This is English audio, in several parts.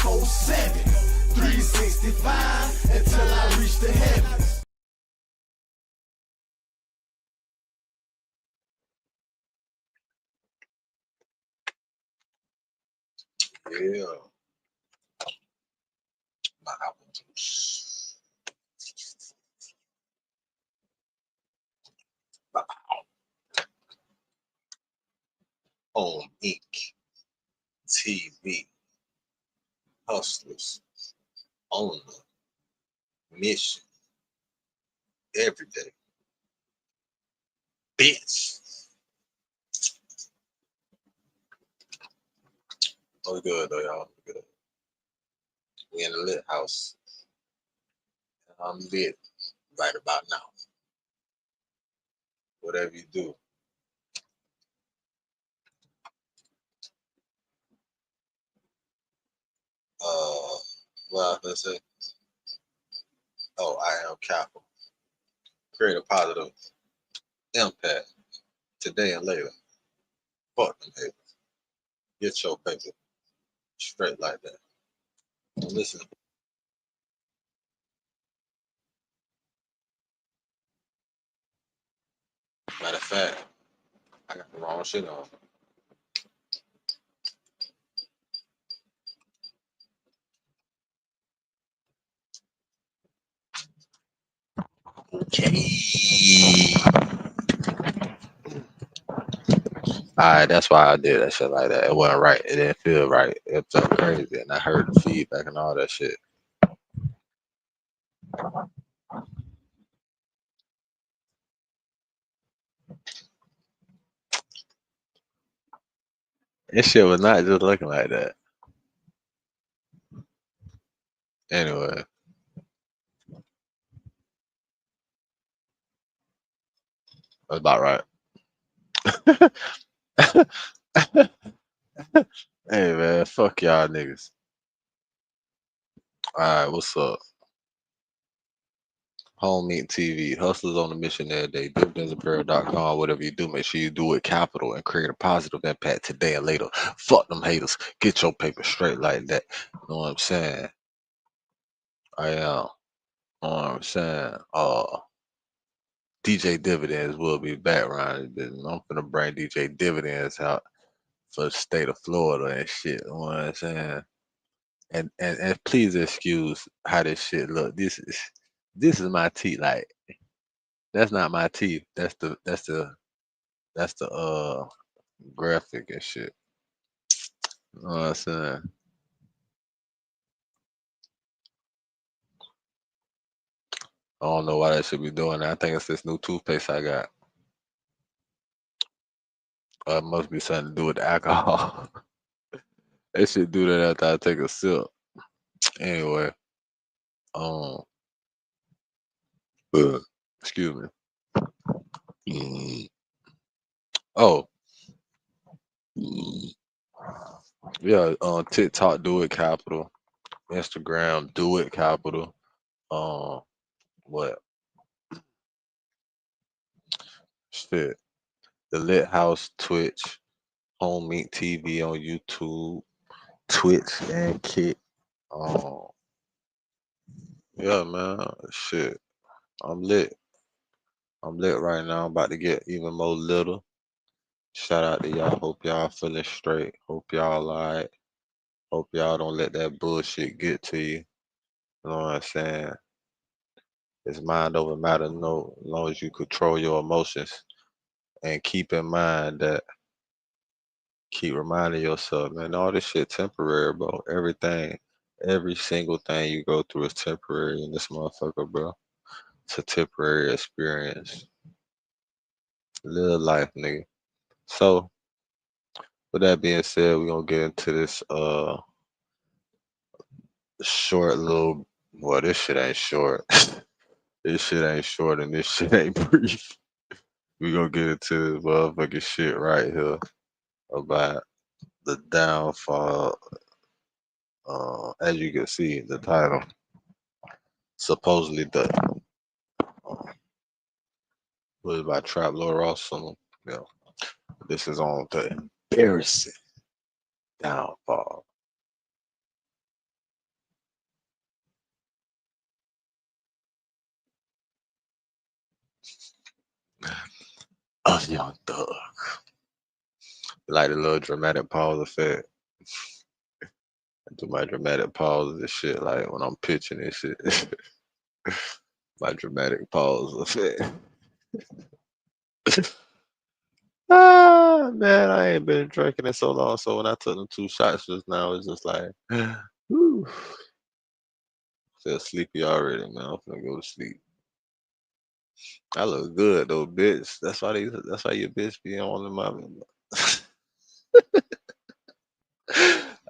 24/7, 365 until I reach the heavens. Yeah, my apple juice. Home Inc. TV. Hustlers. On the mission. Every day. Bitch. Oh, good though, y'all. Good. We in the lit house. I'm lit right about now. Whatever you do. What I was gonna say? Oh, I am Capital. Create a positive impact today and later. Fuck them haters. Get your paper straight like that. And listen. Matter of fact, I got the wrong shit on. Okay. Alright, that's why I did that shit like that. It wasn't right. It didn't feel right. It felt crazy. And I heard the feedback and all that shit. This shit was not just looking like that. Anyway. That's about right. Hey man, fuck y'all niggas. Alright, what's up? Home Meat TV, hustlers on the mission every day. DividendApparel.com. Whatever you do, make sure you do it capital and create a positive impact today and later. Fuck them haters. Get your paper straight like that. You know what I'm saying? I am. You know what I'm saying? DJ Dividends will be back around this business. I'm gonna bring DJ Dividends out for the state of Florida and shit. You know what I'm saying? And please excuse how this shit look. This is my teeth. Like that's not my teeth. That's the graphic and shit. You know what I'm saying? I don't know why they should be doing that. I think it's this new toothpaste I got. It must be something to do with the alcohol. They should do that after I take a sip. Anyway, um, excuse me. Mm. Oh, yeah. TikTok do it capital. Instagram do it capital. Um, what shit? The Lit House, Twitch, Home Meat TV on YouTube, Twitch and Kick. Um, yeah, man. Shit, I'm lit. I'm lit right now. I'm about to get even more little. Shout out to y'all. Hope y'all feeling straight. Hope y'all alright. Hope y'all don't let that bullshit get to you. You know what I'm saying? It's mind over matter. No, as long as you control your emotions and keep in mind that, keep reminding yourself, man, all this shit temporary, bro. Everything, every single thing you go through is temporary in this motherfucker, bro. It's a temporary experience. Live life, nigga. So, with that being said, we're gonna get into this short little, well, this shit ain't short. This shit ain't short and this shit ain't brief. We gonna get into this motherfucking shit right here about the downfall. As you can see, the title supposedly the was by Trap Lord Ross. Yeah, this is on the embarrassing downfall Us young thug. Like the little dramatic pause effect. I do my dramatic pauses and shit like when I'm pitching and shit. My dramatic pause effect. Ah man, I ain't been drinking in so long. So when I took them 2 shots just now, it's just like whew, feel sleepy already, man. I'm gonna go to sleep. I look good though, bitch. That's why your bitch be on the mama.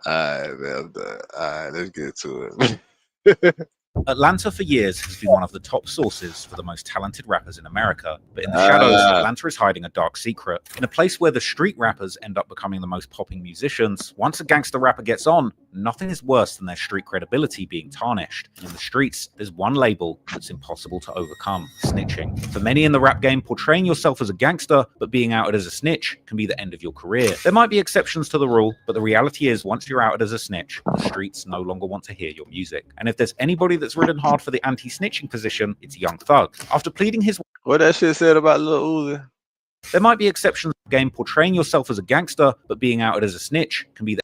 Alright, man, I'm done. Alright, let's get to it. Atlanta for years has been one of the top sources for the most talented rappers in America, but in the shadows, Atlanta is hiding a dark secret. In a place where the street rappers end up becoming the most popping musicians, once a gangster rapper gets on, nothing is worse than their street credibility being tarnished. And in the streets, there's one label that's impossible to overcome: snitching. For many in the rap game, portraying yourself as a gangster but being outed as a snitch can be the end of your career. There might be exceptions to the rule, but the reality is once you're outed as a snitch, the streets no longer want to hear your music. And if there's anybody that's ridden hard for the anti-snitching position, it's Young Thug. After pleading his what that shit said about Lil Uzi? There might be exceptions to the game. Portraying yourself as a gangster but being outed as a snitch can be the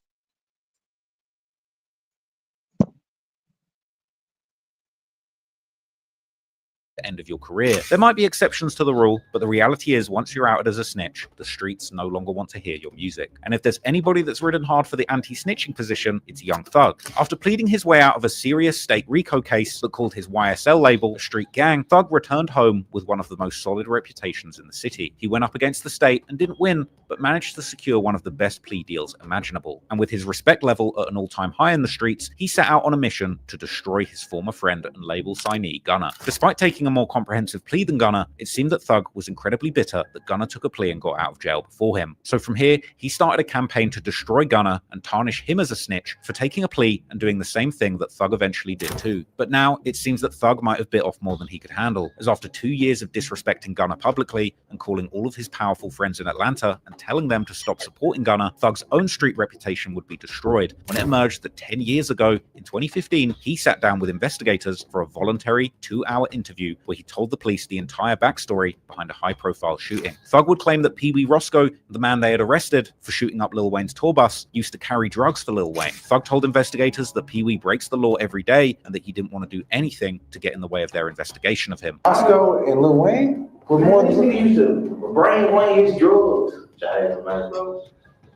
end of your career. There might be exceptions to the rule, but the reality is once you're outed as a snitch, the streets no longer want to hear your music. And if there's anybody that's ridden hard for the anti-snitching position, it's Young Thug. After pleading his way out of a serious state RICO case that called his YSL label Street Gang, Thug returned home with one of the most solid reputations in the city. He went up against the state and didn't win, but managed to secure one of the best plea deals imaginable. And with his respect level at an all-time high in the streets, he set out on a mission to destroy his former friend and label signee Gunna. Despite taking a more comprehensive plea than Gunna, it seemed that Thug was incredibly bitter that Gunna took a plea and got out of jail before him. So from here, he started a campaign to destroy Gunna and tarnish him as a snitch for taking a plea and doing the same thing that Thug eventually did too. But now, it seems that Thug might have bit off more than he could handle, as after 2 years of disrespecting Gunna publicly and calling all of his powerful friends in Atlanta and telling them to stop supporting Gunna, Thug's own street reputation would be destroyed when it emerged that 10 years ago, in 2015, he sat down with investigators for a voluntary 2-hour interview where he told the police the entire backstory behind a high-profile shooting. Thug would claim that Pee Wee Roscoe, the man they had arrested for shooting up Lil Wayne's tour bus, used to carry drugs for Lil Wayne. Thug told investigators that Pee Wee breaks the law every day and that he didn't want to do anything to get in the way of their investigation of him. Roscoe and Lil Wayne were more than Nigga used to bring Wayne's drugs.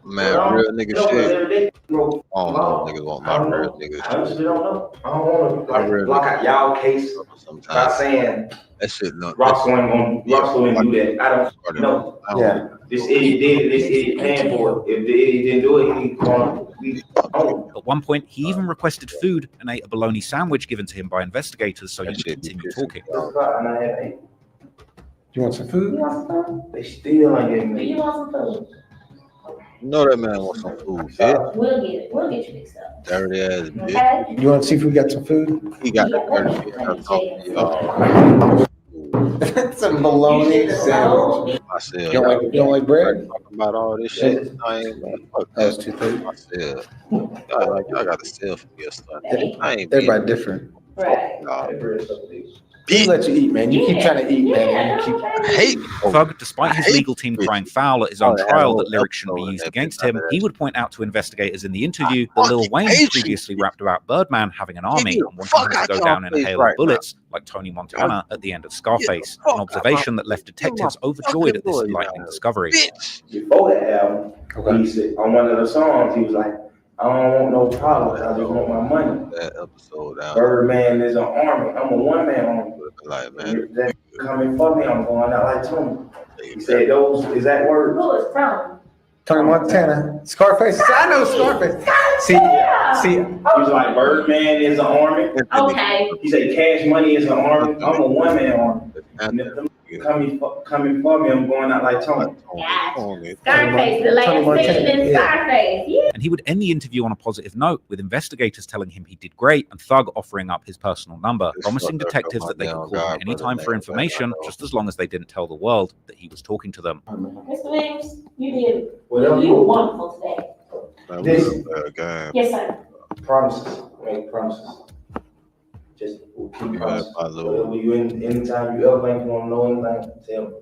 Man, real nigga shit. Oh no, niggas want my real nigga I honestly don't know. I don't want to block out y'all case by saying that shit Roscoe ain't do that. I don't know. Yeah. This idiot did it. This idiot paying for it. If the idiot didn't do it, he going to At one point, he even requested food and ate a bologna sandwich given to him by investigators so he could continue talking. You want some food? They still ain't getting Do you me. want some food? You know that man wants some food, bitch. We'll get it. We'll get you mixed up. Dirty ass bitch. Okay? You want to see if we got some food? He got that dirty bitch. I'm talking to y'all. Some bologna sandwich. Myself. You don't like bread? Talking about all this shit. I ain't fuck That was that. $2.30. Myself. Y'all got to sell for your stuff. I ain't Everybody different. Right. He let you eat, man. You keep trying to eat, man. You keep. I hate Thug, despite his legal team crying foul at his own Oh, trial yeah, that lyrics shouldn't be episode, used that against bitch, him, that he bitch. would point out to investigators in the interview that Lil Wayne hate you. previously rapped about Birdman having an army you and wanting fuck him to out go your down in a face hail right of bullets like Tony Montana at the end of Scarface, fuck an out observation my that left detectives fucking overjoyed at this boy, enlightening man. discovery. Bitch. Before the album, Okay. he said on one of the songs, he was like, I don't want no problems. I just want my money. That episode down. Birdman is an army. I'm a one-man army. Like, If man. they're coming for me, I'm going out like Tony. He said those exact words. Who is Tom? Tony Montana. Scarface. I know Scarface. See. He was like, Birdman is an army. Okay. He said, Cash Money is an army. I'm a one-man army. And if them coming for me, I'm going out like Tony. Scarface, the last Montana, section in yeah. Scarface. Yeah. And he would end the interview on a positive note, with investigators telling him he did great and Thug offering up his personal number, promising detectives that they could call him anytime for information, just as long as they didn't tell the world that he was talking to them. Mr. Williams, you Whatever were wonderful today. Yes, sir. Promises. Make promises. Just keep promises. Whatever you anytime you ever think you want to know anything, tell me.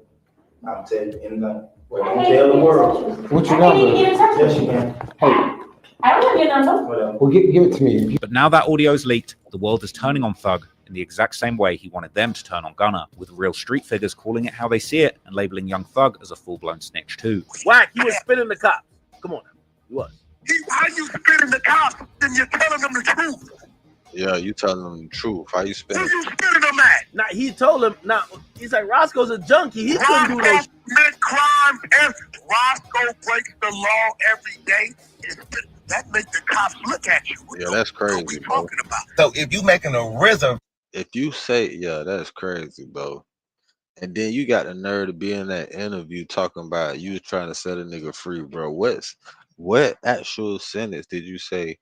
I'll tell you anything. Well, don't tell the world. What's your I can't even number? get in touch Yes, with you you. can. Hey, I don't have your number. Whatever. well, give it to me. But now that audio's leaked, the world is turning on Thug in the exact same way he wanted them to turn on Gunna, with real street figures calling it how they see it and labeling Young Thug as a full-blown snitch too. Whack, you was spitting the cops. Come on now. You was. Why you spitting the cops and you're telling them the truth? Yeah, you telling them the truth. How you Who spending? you spitting them at? Now he told him. Now he's like Roscoe's a junkie. He couldn't do no. Roscoe commit crimes. Roscoe breaks the law every day. That makes the cops look at you. Yeah, that's What are we crazy, bro. talking about? So if you making a RZA, If you say, yeah, that's crazy, bro. And then you got the nerve to be in that interview talking about you trying to set a nigga free, bro. What actual sentence did you say?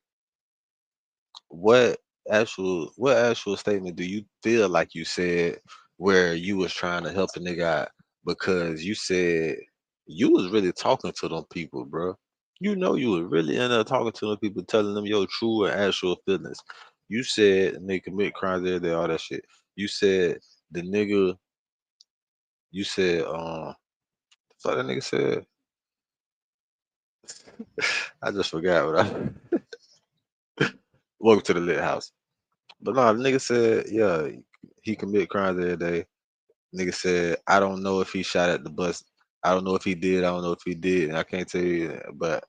What actual statement do you feel like you said where you was trying to help a nigga out? Because you said you was really talking to them people, bro. You know you was really in there talking to them people, telling them your true and actual feelings. You said nigga commit crimes every day, all that shit. You said the nigga. You said so that nigga said. I just forgot what I. Welcome to the lit house. But no, the nigga said, yeah, he commit crimes every day. Nigga said, I don't know if he shot at the bus. I don't know if he did. I don't know if he did. And I can't tell you, but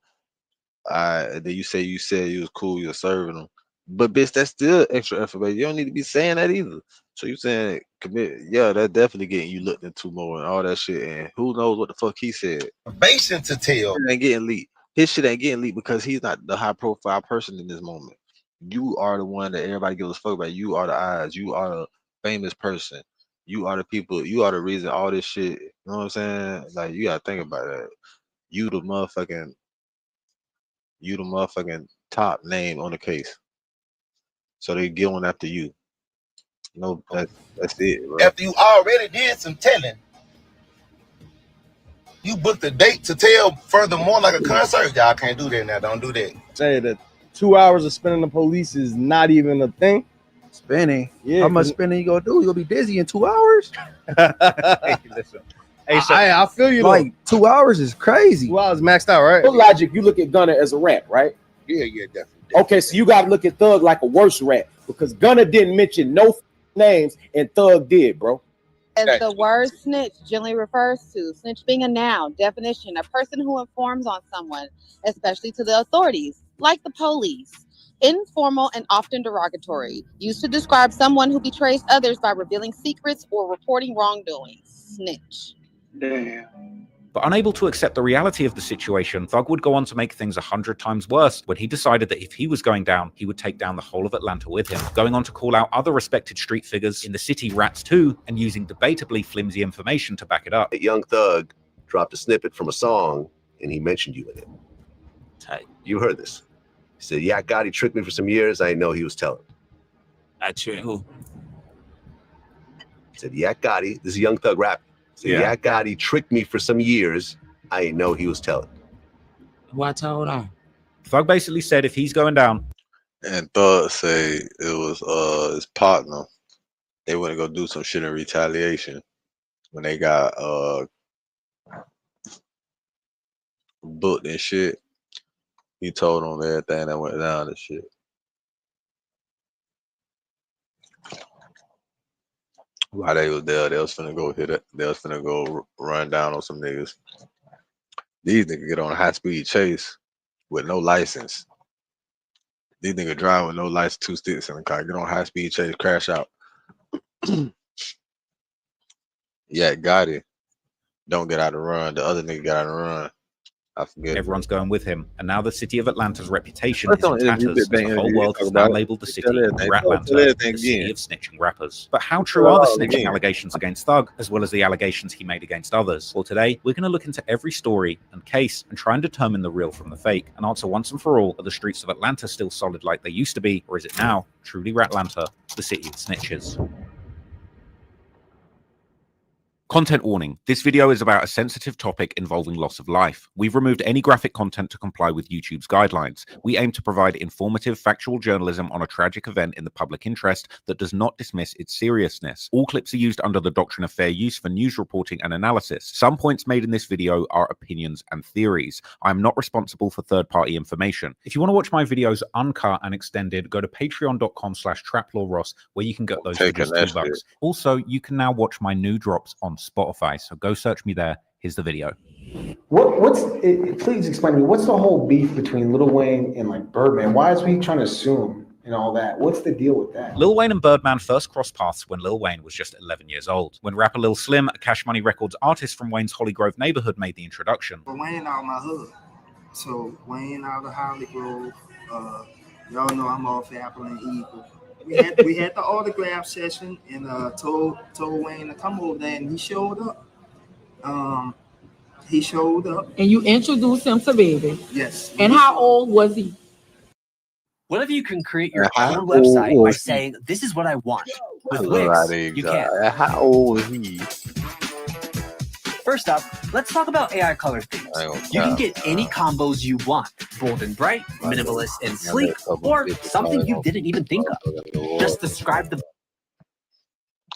then you said you was cool, you was serving him. But bitch, that's still extra information. You don't need to be saying that either. So you saying commit, yeah, that's definitely getting you looked into more and all that shit. And who knows what the fuck he said. information to tell. It ain't getting leaked. His shit ain't getting leaked because he's not the high profile person in this moment. You are the one that everybody gives a fuck about. You are the eyes. You are the famous person. You are the people. You are the reason all this shit. You know what I'm saying? Like you gotta think about that. You the motherfucking top name on the case. So they going after you. No, that's it, bro. After you already did some telling, you booked a date to tell furthermore like a concert. Y'all can't do that now. Don't do that. Say that 2 hours of spending the police is not even a thing. Spinning? Yeah. How much spinning you gonna do? You gonna be dizzy in 2 hours? Hey, listen. Hey, so I feel you. Like 2 hours is crazy. 2 hours maxed out, right? What logic? You look at Gunna as a rap, right? Yeah, definitely. Okay, so you got to look at Thug like a worse rap because Gunna didn't mention no names and Thug did, bro. As the word snitch generally refers to, snitch being a noun, definition, a person who informs on someone, especially to the authorities, like the police. Informal and often derogatory, used to describe someone who betrays others by revealing secrets or reporting wrongdoing. Snitch. Damn. But unable to accept the reality of the situation, Thug would go on to make things 100 times worse when he decided that if he was going down, he would take down the whole of Atlanta with him, going on to call out other respected street figures in the city rats too, and using debatably flimsy information to back it up. Young Thug dropped a snippet from a song, and he mentioned you in it. Tight. You heard this. He said, yeah, God, he tricked me for some years. I didn't know he was telling. I trick who? He said, yeah, Gotti, this is Young Thug rapping. He said, yeah, Gotti tricked me for some years. I didn't know he was telling. Who I told on? Thug basically said if he's going down, And Thug say it was his partner. They went to go do some shit in retaliation when they got booked and shit. He told them everything that went down and shit. While they was there, they was finna go hit it. They was finna go run down on some niggas. These niggas get on a high speed chase with no license. These niggas drive with no license, 2 sticks in the car. Get on high speed chase, crash out. Yeah, got it. Don't get out of run. The other nigga got out of run. I forget. everyone's going with him. And now the city of Atlanta's reputation Let's is in don't interview tatters, as Big Bang the whole interview. world Talk has now about it. labeled the city Tell everything. RATLANTA, Tell everything the city again. of snitching rappers. But how true are the Tell it snitching again. allegations against Thug, as well as the allegations he made against others? Well, today, we're going to look into every story and case and try and determine the real from the fake, and answer once and for all, are the streets of Atlanta still solid like they used to be, or is it now truly RATLANTA, the city of snitches? Content warning. This video is about a sensitive topic involving loss of life. We've removed any graphic content to comply with YouTube's guidelines. We aim to provide informative, factual journalism on a tragic event in the public interest that does not dismiss its seriousness. All clips are used under the doctrine of fair use for news reporting and analysis. Some points made in this video are opinions and theories. I am not responsible for third-party information. If you want to watch my videos uncut and extended, go to patreon.com/traplawross, where you can get those for just $2. Also, you can now watch my new drops on Spotify, so go search me there. Here's the video. Please explain to me, what's the whole beef between Lil Wayne and like Birdman? Why is he trying to sue him and all that? What's the deal with that? Lil Wayne and Birdman first crossed paths when Lil Wayne was just 11 years old, when rapper Lil Slim, a Cash Money Records artist from Wayne's Holly Grove neighborhood, made the introduction. Wayne out my hood, so Wayne out of Holly Grove. Y'all know I'm off Apple and Eagle. We had the autograph session and told Wayne to come over there, and he showed up. And you introduced him to Baby. Yes. And how old was he? What if you can create your own website by saying, this is what I want? With Wix, you can. How old was he? First up, let's talk about AI color themes. You can get any combos you want. Bold and bright, minimalist and sleek, or something you didn't even think of. Just describe the...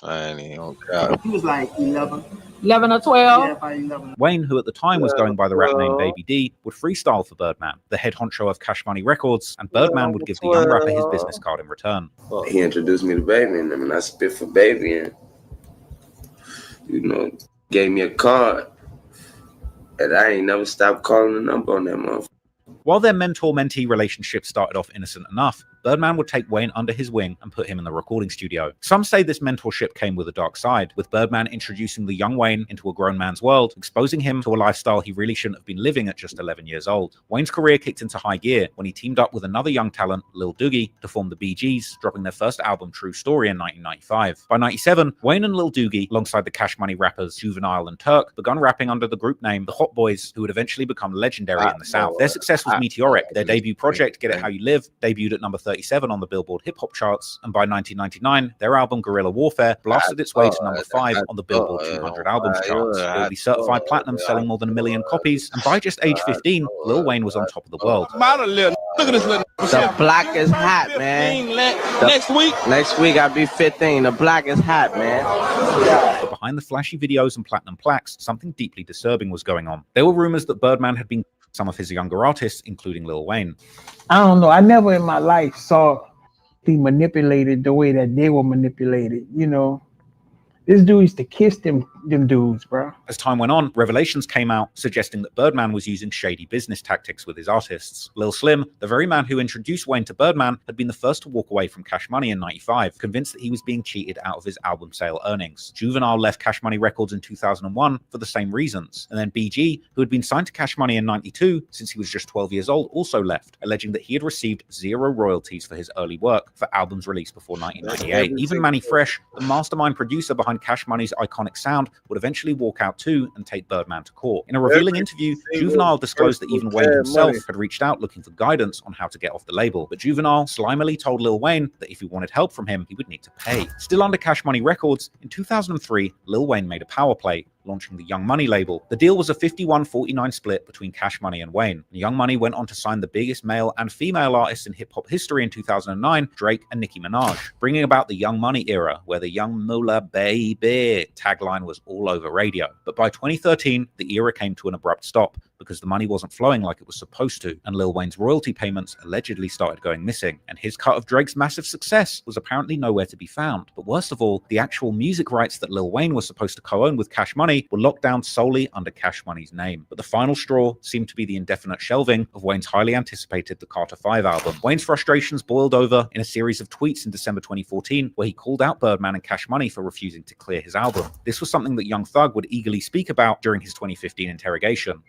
He was like 11. 11 or 12? Yeah, by 11. Wayne, who at the time was going by the rap name Baby D, would freestyle for Birdman, the head honcho of Cash Money Records, and Birdman would give the young rapper his business card in return. He introduced me to Baby, and then I spit for Baby, and, you know, gave me a card, and I ain't never stopped calling the number on that motherfucker. While their mentor-mentee relationship started off innocent enough, Birdman would take Wayne under his wing and put him in the recording studio. Some say this mentorship came with a dark side, with Birdman introducing the young Wayne into a grown man's world, exposing him to a lifestyle he really shouldn't have been living at just 11 years old. Wayne's career kicked into high gear when he teamed up with another young talent, Lil Doogie, to form the Bee Gees, dropping their first album, True Story, in 1995. By 97, Wayne and Lil Doogie, alongside the Cash Money rappers Juvenile and Turk, begun rapping under the group name The Hot Boys, who would eventually become legendary in the South. Their success was meteoric. Their debut project, Get It How You Live, debuted at number 37 on the Billboard hip-hop charts, and by 1999, their album Guerrilla Warfare blasted its way to number 5 on the Billboard 200 albums charts, fully certified platinum, selling more than 1 million copies, and by just age 15, Lil Wayne was on top of the world. Look at this little. The block is hot, man. Next week I'll be 15. The block is hot, man. But behind the flashy videos and platinum plaques, something deeply disturbing was going on. There were rumors that Birdman had been some of his younger artists, including Lil Wayne. I don't know. I never in my life saw be manipulated the way that they were manipulated, you know. This dude used to kiss them dudes, bro. As time went on, revelations came out suggesting that Birdman was using shady business tactics with his artists. Lil Slim, the very man who introduced Wayne to Birdman, had been the first to walk away from Cash Money in 95, convinced that he was being cheated out of his album sale earnings. Juvenile left Cash Money Records in 2001 for the same reasons. And then BG, who had been signed to Cash Money in 92 since he was just 12 years old, also left, alleging that he had received 0 royalties for his early work for albums released before 1998. Even Manny Fresh, the mastermind producer behind Cash Money's iconic sound, would eventually walk out too and take Birdman to court. In a revealing interview, Juvenile disclosed that even Wayne himself had reached out looking for guidance on how to get off the label, but Juvenile slimily told Lil Wayne that if he wanted help from him, he would need to pay. Still under Cash Money Records, in 2003, Lil Wayne made a power play, launching the Young Money label. The deal was a 51-49 split between Cash Money and Wayne. Young Money went on to sign the biggest male and female artists in hip-hop history in 2009, Drake and Nicki Minaj, bringing about the Young Money era, where the Young Moolah Baby tagline was all over radio. But by 2013, the era came to an abrupt stop, because the money wasn't flowing like it was supposed to, and Lil Wayne's royalty payments allegedly started going missing, and his cut of Drake's massive success was apparently nowhere to be found. But worst of all, the actual music rights that Lil Wayne was supposed to co-own with Cash Money were locked down solely under Cash Money's name. But the final straw seemed to be the indefinite shelving of Wayne's highly anticipated The Carter 5 album. Wayne's frustrations boiled over in a series of tweets in December 2014, where he called out Birdman and Cash Money for refusing to clear his album. This was something that Young Thug would eagerly speak about during his 2015 interrogation.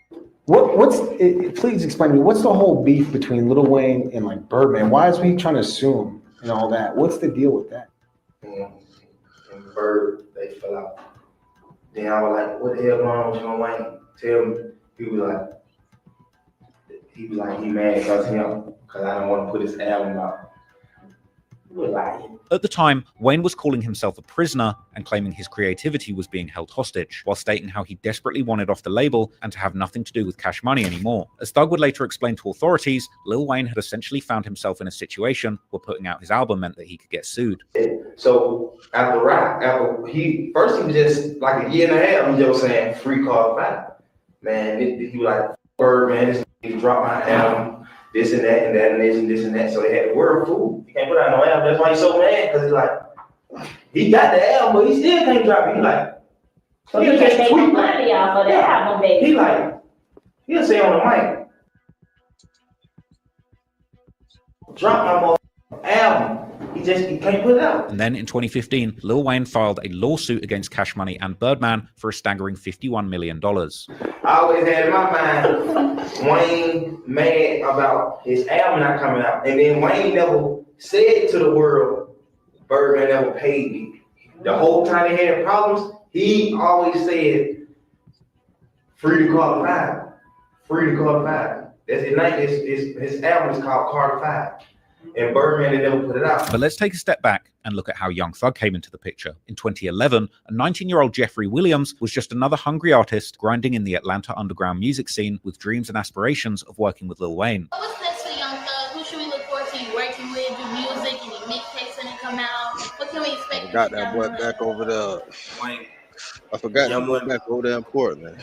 Please explain to me, what's the whole beef between Lil Wayne and like Birdman? Why is he trying to sue him and all that? What's the deal with that? And Bird, they fell out. Then I was like, what the hell going on with Lil Wayne? Tell me. He was like, he mad because him, because I don't want to put his album out. At the time, Wayne was calling himself a prisoner and claiming his creativity was being held hostage, while stating how he desperately wanted off the label and to have nothing to do with Cash Money anymore. As Thug would later explain to authorities, Lil Wayne had essentially found himself in a situation where putting out his album meant that he could get sued. So after he was just like a year and a half, he was saying free call back. Man, he was like, Bird, man, this nigga dropped my album, this and that and that and this and that. So they had the word fool. He can't put out no album. That's why he's so mad, because he's like, he got the album, but he still can't drop it. He like, so he just take money off of the album, baby. He like, he'll say on the mic, drop my album. He can't put it out. And then in 2015, Lil Wayne filed a lawsuit against Cash Money and Birdman for a staggering $51 million. I always had in my mind, Wayne mad about his album not coming out. And then Wayne never said to the world, Birdman never paid me. The whole time they had problems, he always said, free to call the five. Free to call the five. That's his album is called Carter 5. And Birdman, they never put it out. But let's take a step back and look at how Young Thug came into the picture. In 2011, a 19-year-old Jeffrey Williams was just another hungry artist grinding in the Atlanta underground music scene with dreams and aspirations of working with Lil Wayne. What's next for Young Thug? Who should we look forward to you working with? Do music? Any mixtapes when it come out? What can we expect? I got that boy back over there. Wayne. I forgot that boy back over there in Portland.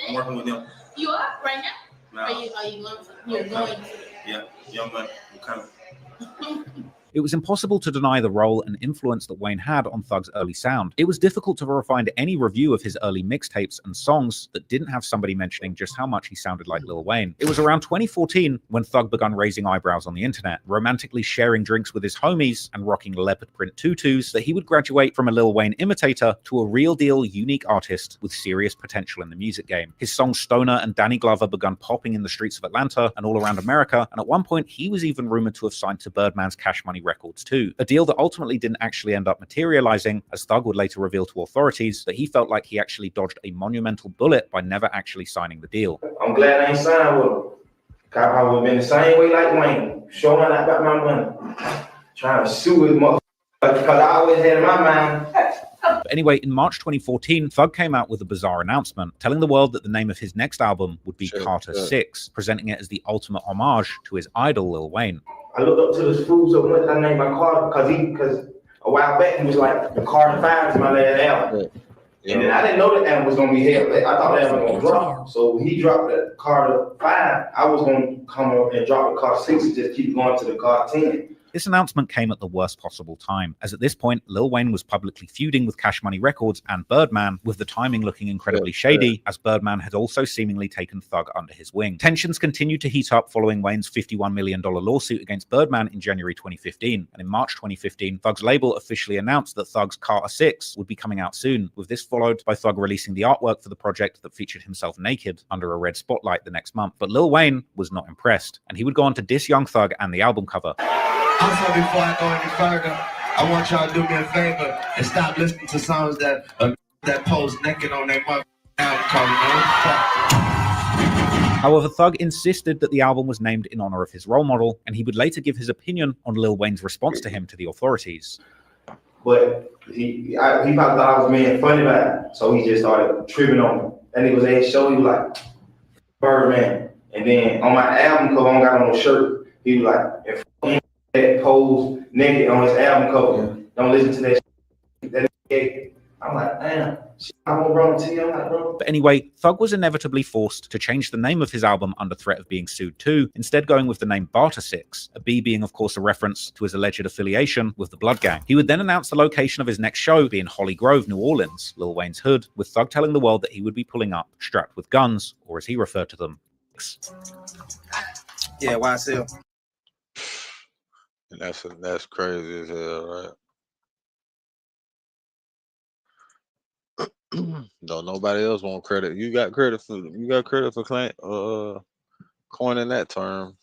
I'm working with them. You are right now? No. Are you going to? You're going to. Yeah, Young Gun, I'm coming. It was impossible to deny the role and influence that Wayne had on Thug's early sound. It was difficult to find any review of his early mixtapes and songs that didn't have somebody mentioning just how much he sounded like Lil Wayne. It was around 2014 when Thug began raising eyebrows on the internet, romantically sharing drinks with his homies and rocking leopard print tutus, that he would graduate from a Lil Wayne imitator to a real deal unique artist with serious potential in the music game. His songs Stoner and Danny Glover began popping in the streets of Atlanta and all around America, and at one point he was even rumored to have signed to Birdman's Cash Money Records too, a deal that ultimately didn't actually end up materializing, as Thug would later reveal to authorities that he felt like he actually dodged a monumental bullet by never actually signing the deal. I'm glad I ain't signed with him. I would have been the same way like Wayne, showing I got my money, trying to sue his mother, because I always had in my mind. But anyway, in March 2014, Thug came out with a bizarre announcement, telling the world that the name of his next album would be Carter 6, presenting it as the ultimate homage to his idol Lil Wayne. I looked up to this fool so much I named my Carter because a while back he was like, the Carter 5 is my last album. Yeah. And then I didn't know that album was gonna be held. I thought that album was gonna drop. So when he dropped the Carter 5, I was gonna come up and drop the Carter 6 and just keep going to the Carter 10. This announcement came at the worst possible time, as at this point, Lil Wayne was publicly feuding with Cash Money Records and Birdman, with the timing looking incredibly shady, as Birdman had also seemingly taken Thug under his wing. Tensions continued to heat up following Wayne's $51 million lawsuit against Birdman in January 2015, and in March 2015, Thug's label officially announced that Thug's Carter 6 would be coming out soon, with this followed by Thug releasing the artwork for the project that featured himself naked under a red spotlight the next month. But Lil Wayne was not impressed, and he would go on to diss Young Thug and the album cover. Also, before I go any further, I want y'all to do me a favor and stop listening to songs that pose naked on their mother album cover. However, Thug insisted that the album was named in honor of his role model, and he would later give his opinion on Lil Wayne's response to him to the authorities. But he probably thought I was being funny about it, so he just started tripping on me. And it was at his show, he was like, Birdman. And then on my album cover, I don't got on no shirt, he was like, if that pose naked on his album cover, don't listen to that shit. I'm like, damn, I'm on wrong to you. I'm like, bro. But anyway, Thug was inevitably forced to change the name of his album under threat of being sued too, instead going with the name Barter 6, a B being of course a reference to his alleged affiliation with the Blood Gang. He would then announce the location of his next show be in Holly Grove, New Orleans, Lil Wayne's hood, with Thug telling the world that he would be pulling up strapped with guns, or as he referred to them, Yeah, YSL. And that's crazy as hell, right? No, nobody else want credit. You got credit for coining that term.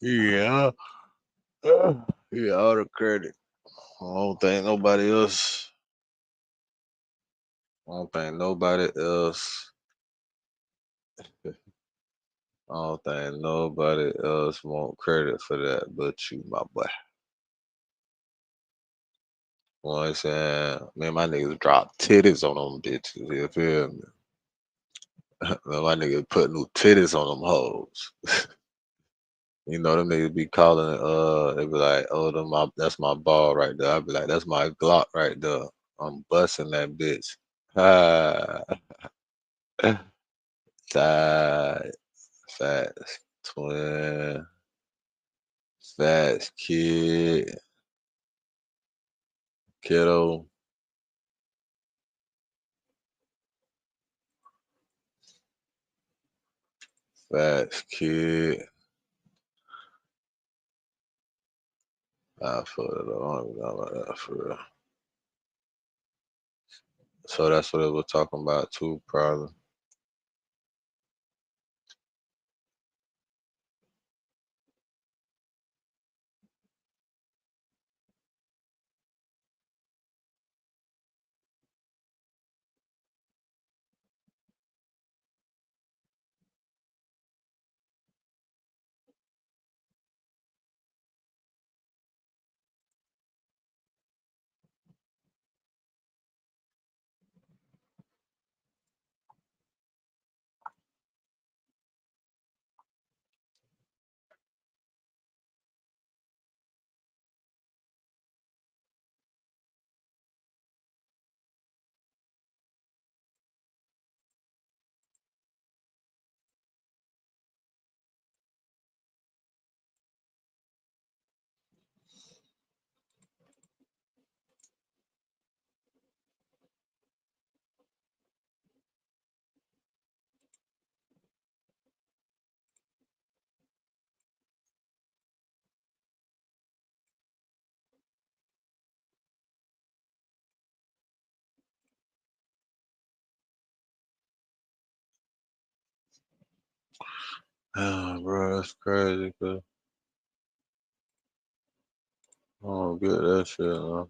Yeah. Yeah, all the credit. I don't think nobody else don't think nobody else want credit for that but you, my boy. You know what I'm saying? Man, my niggas drop titties on them bitches. You feel me? Man, my niggas put new titties on them hoes. You know, them niggas be calling, they be like, oh, that's my ball right there. I be like, that's my Glock right there. I'm busting that bitch. Ah, side, fast, twin, fast kid, kiddo, fast kid. I feel it. I don't even know about that for real. So that's what it was talking about too, probably. Oh, bro, that's crazy, cause I don't get that shit, man.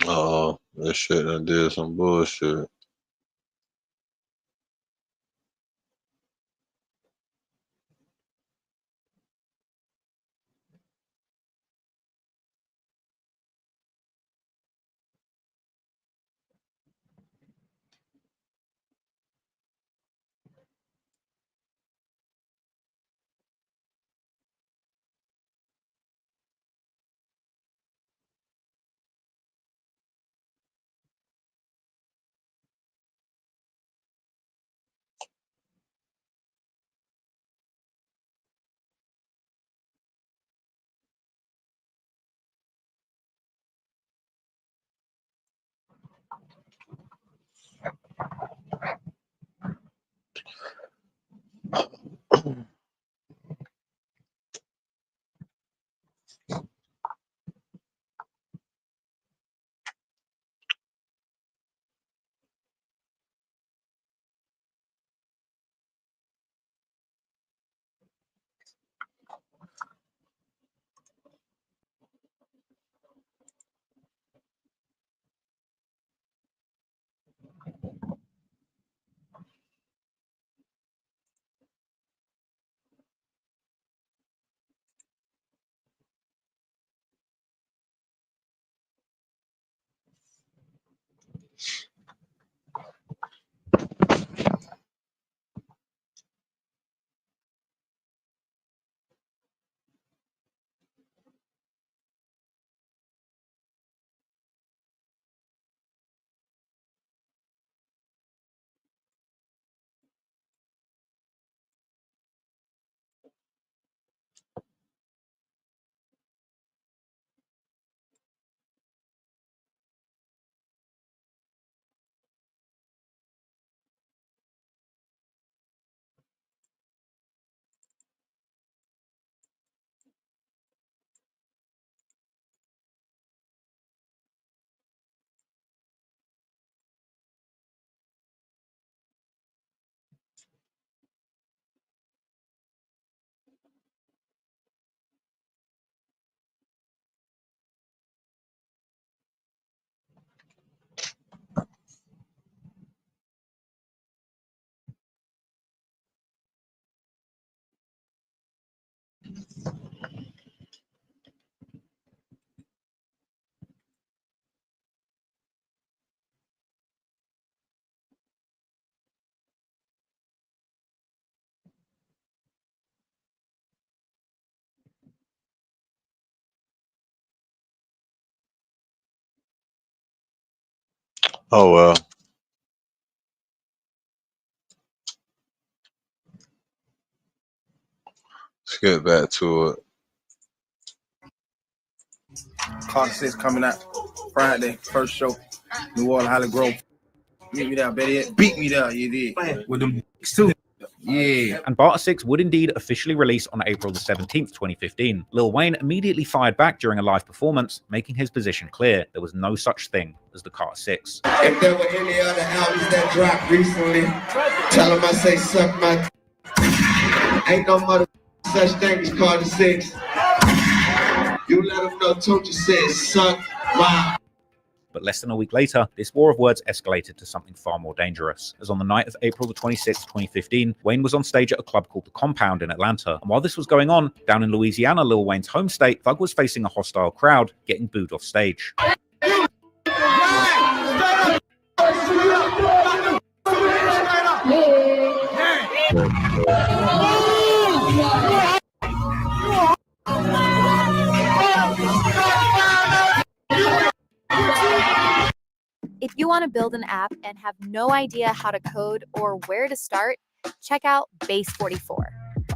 Um, that shit done did some bullshit. Oh well. Let's get back to it. Carter 6 coming out Friday, first show. New Orleans, Holly Grove. Meet me there, better beat me there, you did. With them too. Yeah. And Barter 6 would indeed officially release on April the 17th, 2015. Lil Wayne immediately fired back during a live performance, making his position clear. There was no such thing as the Carter 6. If there were any other albums that dropped recently, tell them I say suck my ain't no mother such thing as Carter 6. You let them know Tocha said suck my. But less than a week later, this war of words escalated to something far more dangerous, as on the night of April the 26th, 2015, Wayne was on stage at a club called The Compound in Atlanta. And while this was going on, down in Louisiana, Lil Wayne's home state, Thug was facing a hostile crowd, getting booed off stage. If you want to build an app and have no idea how to code or where to start, check out Base44.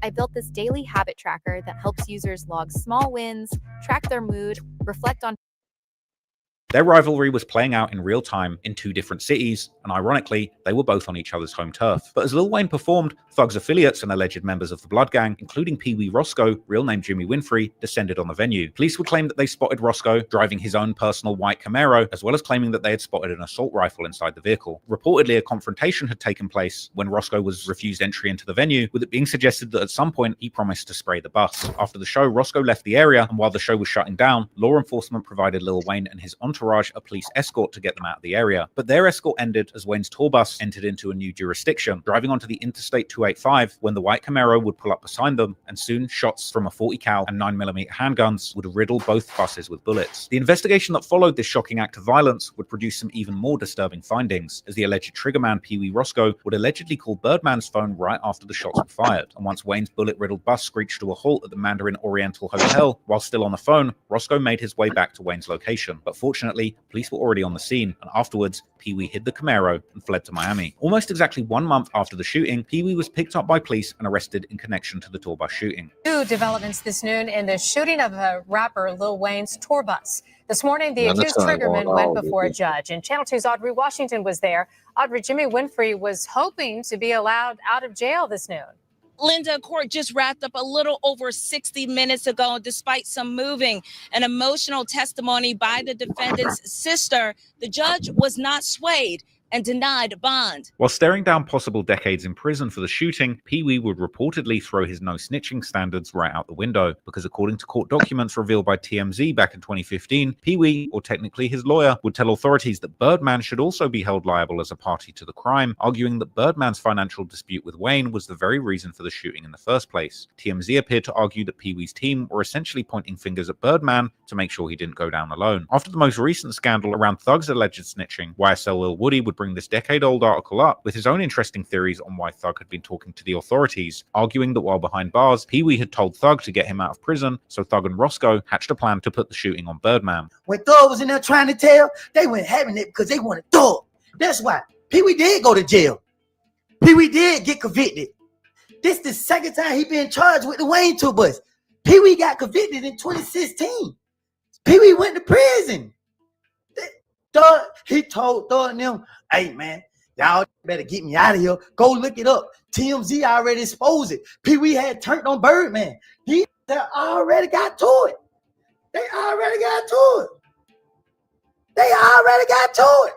I built this daily habit tracker that helps users log small wins, track their mood, reflect on. Their rivalry was playing out in real time in two different cities, and ironically, they were both on each other's home turf. But as Lil Wayne performed, Thug's affiliates and alleged members of the Blood Gang, including Pee Wee Roscoe, real name Jimmy Winfrey, descended on the venue. Police would claim that they spotted Roscoe driving his own personal white Camaro, as well as claiming that they had spotted an assault rifle inside the vehicle. Reportedly, a confrontation had taken place when Roscoe was refused entry into the venue, with it being suggested that at some point he promised to spray the bus. After the show, Roscoe left the area, and while the show was shutting down, law enforcement provided Lil Wayne and his entourage a police escort to get them out of the area. But their escort ended as Wayne's tour bus entered into a new jurisdiction, driving onto the Interstate 285 when the white Camaro would pull up beside them, and soon shots from a 40 cal and 9mm handguns would riddle both buses with bullets. The investigation that followed this shocking act of violence would produce some even more disturbing findings, as the alleged triggerman Pee Wee Roscoe would allegedly call Birdman's phone right after the shots were fired. And once Wayne's bullet-riddled bus screeched to a halt at the Mandarin Oriental Hotel, while still on the phone, Roscoe made his way back to Wayne's location. But fortunately, Unfortunately, police were already on the scene, and afterwards, Pee-wee hid the Camaro and fled to Miami. Almost exactly 1 month after the shooting, Pee-wee was picked up by police and arrested in connection to the tour bus shooting. New developments this noon in the shooting of a rapper Lil Wayne's tour bus. This morning, the accused triggerman went before a judge, and Channel 2's Audrey Washington was there. Audrey, Jimmy Winfrey was hoping to be allowed out of jail this noon. Linda, court just wrapped up a little over 60 minutes ago. Despite some moving and emotional testimony by the defendant's sister, the judge was not swayed and denied bond. While staring down possible decades in prison for the shooting, Pee-wee would reportedly throw his no-snitching standards right out the window, because according to court documents revealed by TMZ back in 2015, Pee-wee, or technically his lawyer, would tell authorities that Birdman should also be held liable as a party to the crime, arguing that Birdman's financial dispute with Wayne was the very reason for the shooting in the first place. TMZ appeared to argue that Pee-wee's team were essentially pointing fingers at Birdman to make sure he didn't go down alone. After the most recent scandal around Thug's alleged snitching, YSL Lil Woody would bring this decade-old article up with his own interesting theories on why Thug had been talking to the authorities, arguing that while behind bars, Pee-wee had told Thug to get him out of prison, so Thug and Roscoe hatched a plan to put the shooting on Birdman. When Thug was in there trying to tell, they weren't having it because they wanted Thug. That's why Pee-wee did go to jail. Pee-wee did get convicted. This the second time he been charged with the Wayne tour bus. Pee-wee got convicted in 2016. Pee-wee went to prison. Thug, he told Thug and them, hey man, y'all better get me out of here. Go look it up. TMZ already exposed it. Pee-wee had turned on Birdman. They already got to it. They already got to it. They already got to it.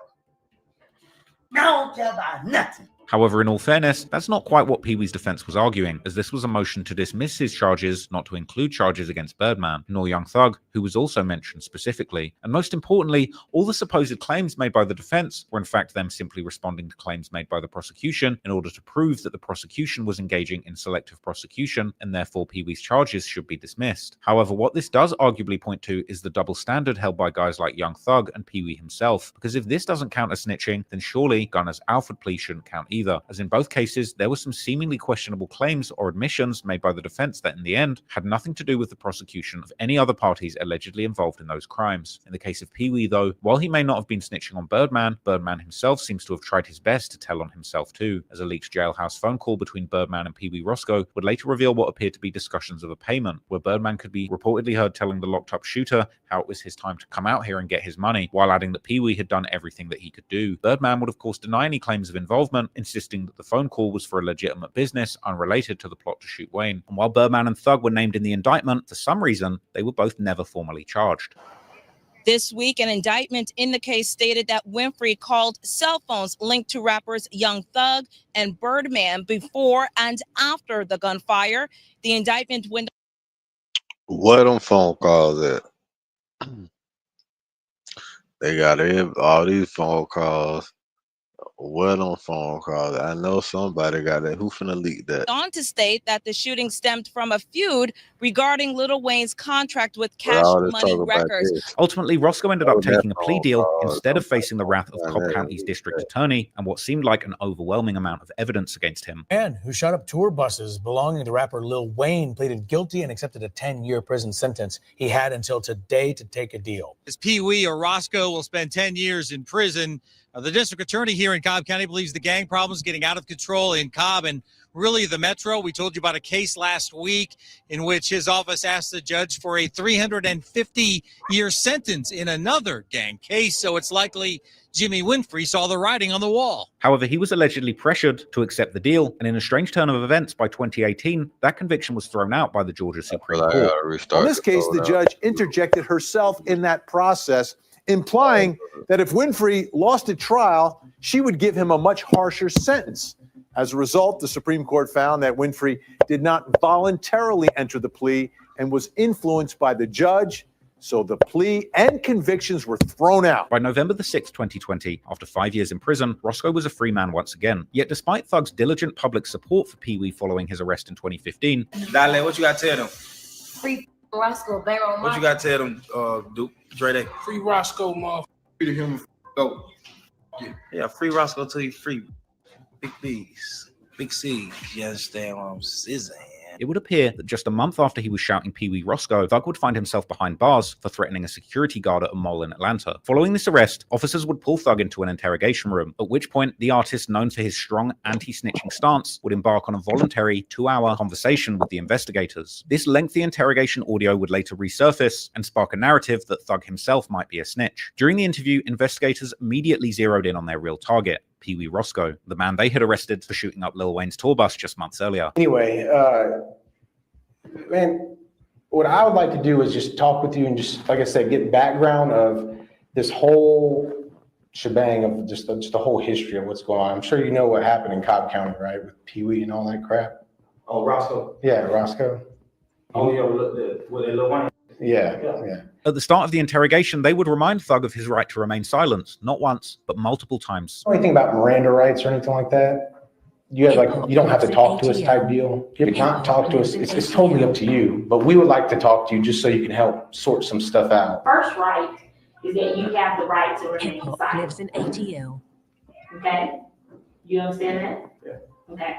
I don't care about nothing. However, in all fairness, that's not quite what Pee-wee's defense was arguing, as this was a motion to dismiss his charges, not to include charges against Birdman, nor Young Thug, who was also mentioned specifically. And most importantly, all the supposed claims made by the defense were in fact them simply responding to claims made by the prosecution in order to prove that the prosecution was engaging in selective prosecution, and therefore Pee-wee's charges should be dismissed. However, what this does arguably point to is the double standard held by guys like Young Thug and Pee-wee himself, because if this doesn't count as snitching, then surely Gunna's Alfred plea shouldn't count either, as in both cases there were some seemingly questionable claims or admissions made by the defense that in the end had nothing to do with the prosecution of any other parties allegedly involved in those crimes. In the case of Pee-wee though, while he may not have been snitching on Birdman, Birdman himself seems to have tried his best to tell on himself too, as a leaked jailhouse phone call between Birdman and Pee-wee Roscoe would later reveal what appeared to be discussions of a payment, where Birdman could be reportedly heard telling the locked up shooter how it was his time to come out here and get his money, while adding that Pee-wee had done everything that he could do. Birdman would of course deny any claims of involvement, insisting that the phone call was for a legitimate business unrelated to the plot to shoot Wayne. And while Birdman and Thug were named in the indictment, for some reason, they were both never formally charged. This week, an indictment in the case stated that Winfrey called cell phones linked to rappers Young Thug and Birdman before and after the gunfire. The indictment went. Where them phone calls at? They got all these phone calls. Where them phone calls? I know somebody got that. Who finna leak that? On to state that the shooting stemmed from a feud regarding Lil Wayne's contract with Cash Money Records. Ultimately, Roscoe ended up taking a plea deal instead of facing the wrath of Cobb County's district attorney and what seemed like an overwhelming amount of evidence against him. Man who shot up tour buses belonging to rapper Lil Wayne pleaded guilty and accepted a 10-year prison sentence. He had until today to take a deal. As Pee-wee or Roscoe will spend 10 years in prison. The district attorney here in Cobb County believes the gang problem is getting out of control in Cobb and really the metro. We told you about a case last week in which his office asked the judge for a 350-year sentence in another gang case. So it's likely Jimmy Winfrey saw the writing on the wall. However, he was allegedly pressured to accept the deal, and in a strange turn of events, by 2018, that conviction was thrown out by the Georgia Supreme Court. In this case, the judge interjected herself in that process, implying that if Winfrey lost at trial, she would give him a much harsher sentence. As a result, the Supreme Court found that Winfrey did not voluntarily enter the plea and was influenced by the judge, so the plea and convictions were thrown out. By November the 6th, 2020, after 5 years in prison, Roscoe was a free man once again. Yet despite Thug's diligent public support for Pee-wee following his arrest in 2015... Dale, what you got to tell them? Free Roscoe, bang on What you got to tell them, Duke? Dre? Free Roscoe, motherfucker. Free him. Go. Yeah, free Roscoe till you free. Big B's. Big C's. You understand what I'm saying? It would appear that just a month after he was shouting Pee Wee Roscoe, Thug would find himself behind bars for threatening a security guard at a mall in Atlanta. Following this arrest, officers would pull Thug into an interrogation room, at which point the artist, known for his strong anti-snitching stance, would embark on a voluntary 2-hour conversation with the investigators. This lengthy interrogation audio would later resurface and spark a narrative that Thug himself might be a snitch. During the interview, investigators immediately zeroed in on their real target, Pee Wee Roscoe, the man they had arrested for shooting up Lil Wayne's tour bus just months earlier. Anyway, man, what I would like to do is just talk with you and just, like I said, get background of this whole shebang of just the whole history of what's going on. I'm sure you know what happened in Cobb County, right, with Pee Wee and all that crap. Oh, Roscoe. Yeah, Roscoe. Oh yeah, with Lil Wayne. Yeah. At the start of the interrogation, they would remind Thug of his right to remain silent, not once, but multiple times. Anything about Miranda rights or anything like that? You have you don't have to talk to us type deal. You cannot talk to us. It's totally up to you. But we would like to talk to you just so you can help sort some stuff out. First right is that you have the right to remain silent. Lives in ATL. Okay? You understand that? Yeah. Okay.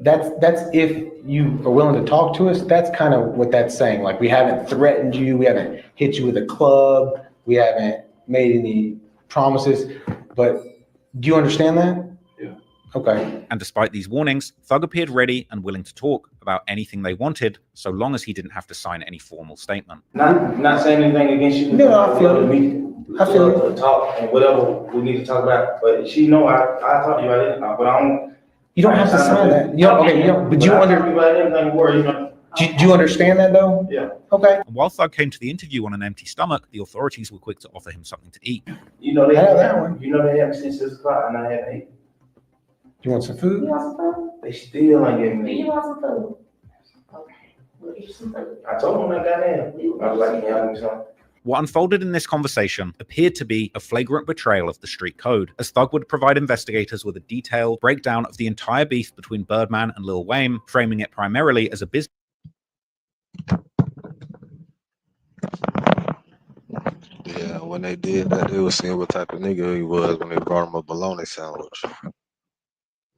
That's if you are willing to talk to us. That's kind of what that's saying. Like, we haven't threatened you. We haven't hit you with a club. We haven't made any promises. But do you understand that? Yeah. Okay. And despite these warnings, Thug appeared ready and willing to talk about anything they wanted, so long as he didn't have to sign any formal statement. Not saying anything against you. No, I feel it. I feel it. Talk and whatever we need to talk about. But she know I talk to you about it, but I don't. You don't have to sign that. You don't, okay, you don't, but you do you understand that though? Yeah. Okay. And while Thug came to the interview on an empty stomach, the authorities were quick to offer him something to eat. You know they have that one. You know they have since 6 o'clock and I had 8. You want some food? You want some food? They still ain't giving Do me. you want some food? Okay. We'll get you some food. I told them I got in. I was like, yeah, give me something. What unfolded in this conversation appeared to be a flagrant betrayal of the street code, as Thug would provide investigators with a detailed breakdown of the entire beef between Birdman and Lil Wayne, framing it primarily as a business. Yeah, when they did that, they were seeing what type of nigga he was when they brought him a bologna sandwich.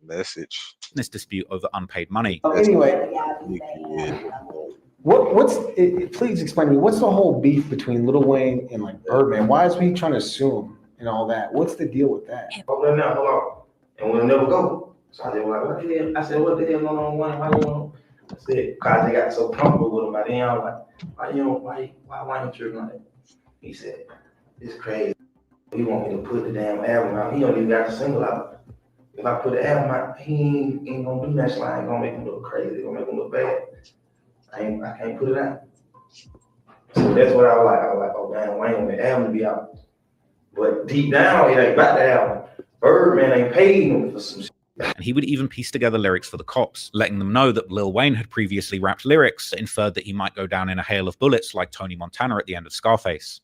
Message. This dispute over unpaid money. Anyway, please explain to me, what's the whole beef between Lil Wayne and like Birdman? Why is he trying to sue him and all that? What's the deal with that? Hold on. And we'll never go. So I was like, what the hell? I said, what the hell going on, Wayne? Why you want? I said, cause they got so comfortable with him. By then I was like, why you tripping like that? He said, it's crazy. He want me to put the damn album out. He don't even got the single out. If I put the album out, he ain't gonna do that. So I ain't gonna make him look crazy. It's gonna make him look bad. I can't put it out. So that's what I was like. I was like, oh man, Wayne want the album to be out. But deep down, it ain't about the album. Birdman ain't paid him for some shit. And he would even piece together lyrics for the cops, letting them know that Lil Wayne had previously rapped lyrics that inferred that he might go down in a hail of bullets like Tony Montana at the end of Scarface.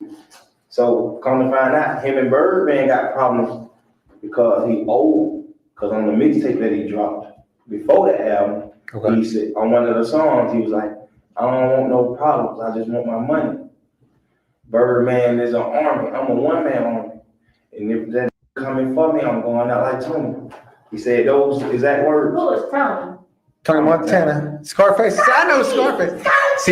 So come to find out, him and Birdman got problems because he old. Because on the mixtape that he dropped before the album, he said on one of the songs, he was like, I don't want no problems, I just want my money. Birdman is an army, I'm a one-man army. And if that coming for me, I'm going out like Tony. He said those exact words. Who is Tony? Tony Montana. Scarface. I know Scarface. See,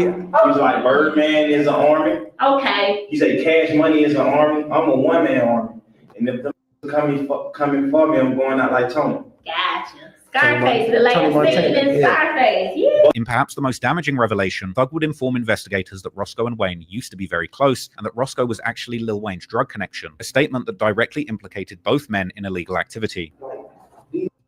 he was like, Birdman is an army. Okay. He said Cash Money is an army. I'm a one-man army. And if the coming for me, I'm going out like Tony. Gotcha. Scarface, the last scene in Scarface. Yeah. In perhaps the most damaging revelation, Thug would inform investigators that Roscoe and Wayne used to be very close, and that Roscoe was actually Lil Wayne's drug connection, a statement that directly implicated both men in illegal activity.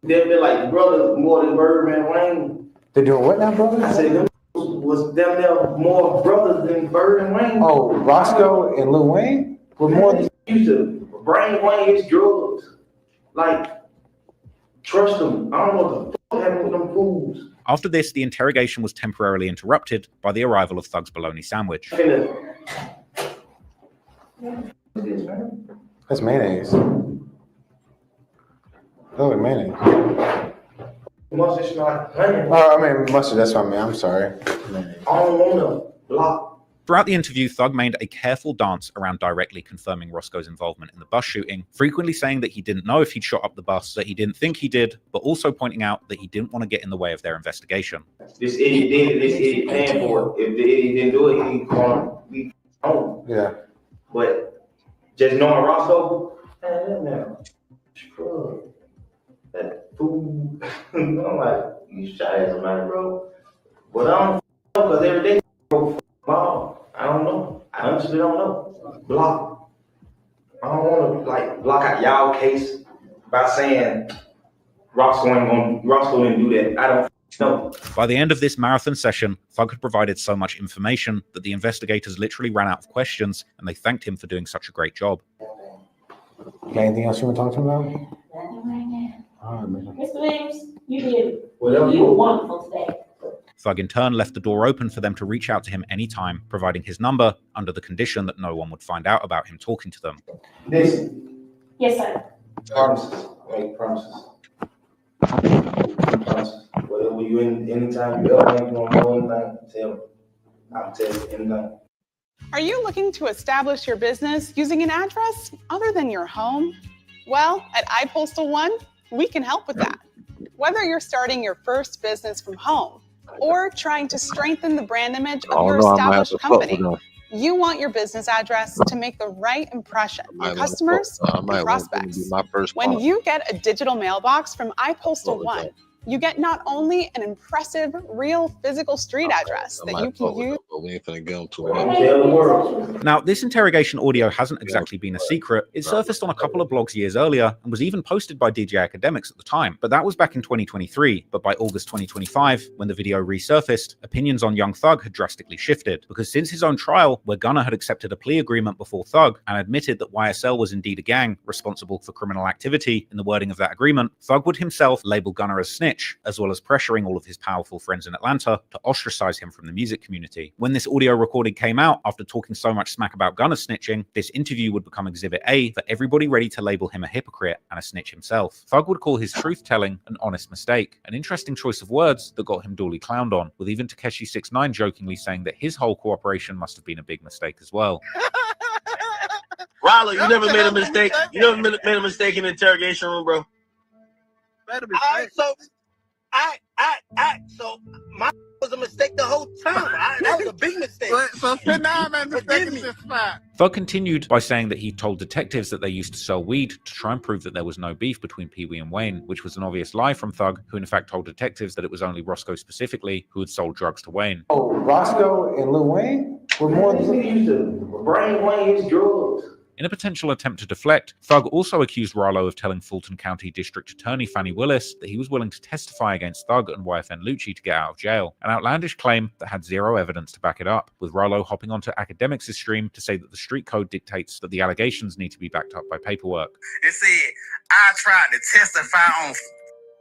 They're like brothers more than Birdman and Wayne. They're doing what now, brothers? I said them was them there more brothers than Bird and Wayne. Oh, Roscoe and Lil Wayne were more than used to bring Wayne his drugs. Like, trust them. I don't know what the fuck happened with them fools. After this, the interrogation was temporarily interrupted by the arrival of Thug's bologna sandwich. That's mayonnaise. Oh, mayonnaise. Mustard like honey. Oh, I mean mustard. That's what I mean. I'm sorry. I don't want to block Throughout the interview, Thug made a careful dance around directly confirming Roscoe's involvement in the bus shooting, frequently saying that he didn't know if he'd shot up the bus, that he didn't think he did, but also pointing out that he didn't want to get in the way of their investigation. This idiot did it, this idiot paying for it. If the idiot didn't do it, he'd call me home. Yeah. But just knowing Roscoe, man, scrub. That fool. I'm like, you shot at somebody, bro. But I don't know, because every day, bro, mom, I don't know. I honestly don't know. Block. I don't want to, like, block out y'all case by saying Roscoe didn't do that. I don't know. By the end of this marathon session, Thug had provided so much information that the investigators literally ran out of questions, and they thanked him for doing such a great job. You got anything else you want to talk to him about? All right, man. Mr. Williams, you did. You were wonderful today. Thug in turn left the door open for them to reach out to him anytime, providing his number under the condition that no one would find out about him talking to them. Listen. Yes, sir. Promises. Make promises. Promises. Whatever you anytime you ever think you want to know anything, tell me. I'll tell you anything. Are you looking to establish your business using an address other than your home? Well, at iPostal1, we can help with that. Whether you're starting your first business from home or trying to strengthen the brand image of your established company, you want your business address to make the right impression for customers and prospects. When you get a digital mailbox from iPostal1, you get not only an impressive, real physical street address that you can use. We ain't finna get them too. Now, this interrogation audio hasn't exactly been a secret. It surfaced on a couple of blogs years earlier and was even posted by DJ Academics at the time, but that was back in 2023. But by August 2025, when the video resurfaced, opinions on Young Thug had drastically shifted, because since his own trial, where Gunna had accepted a plea agreement before Thug and admitted that YSL was indeed a gang responsible for criminal activity in the wording of that agreement, Thug would himself label Gunna as snitch, as well as pressuring all of his powerful friends in Atlanta to ostracize him from the music community. When this audio recording came out, after talking so much smack about Gunna snitching, this interview would become Exhibit A for everybody ready to label him a hypocrite and a snitch himself. Thug would call his truth-telling an honest mistake, an interesting choice of words that got him duly clowned on, with even Tekashi 6ix9ine jokingly saying that his whole cooperation must have been a big mistake as well. Rollo, you never made a mistake. You never made a mistake in the interrogation room, bro. So my was a mistake the whole time. That was a big mistake. So sit down and mistake this spot. Thug continued by saying that he told detectives that they used to sell weed to try and prove that there was no beef between Pee Wee and Wayne, which was an obvious lie from Thug, who in fact told detectives that it was only Roscoe specifically who had sold drugs to Wayne. Oh, Roscoe and Lil Wayne were more than used to bring Wayne's drugs. In a potential attempt to deflect, Thug also accused Rollo of telling Fulton County District Attorney Fannie Willis that he was willing to testify against Thug and YFN Lucci to get out of jail, an outlandish claim that had zero evidence to back it up, with Rollo hopping onto Academics' stream to say that the street code dictates that the allegations need to be backed up by paperwork. It said, I tried to testify on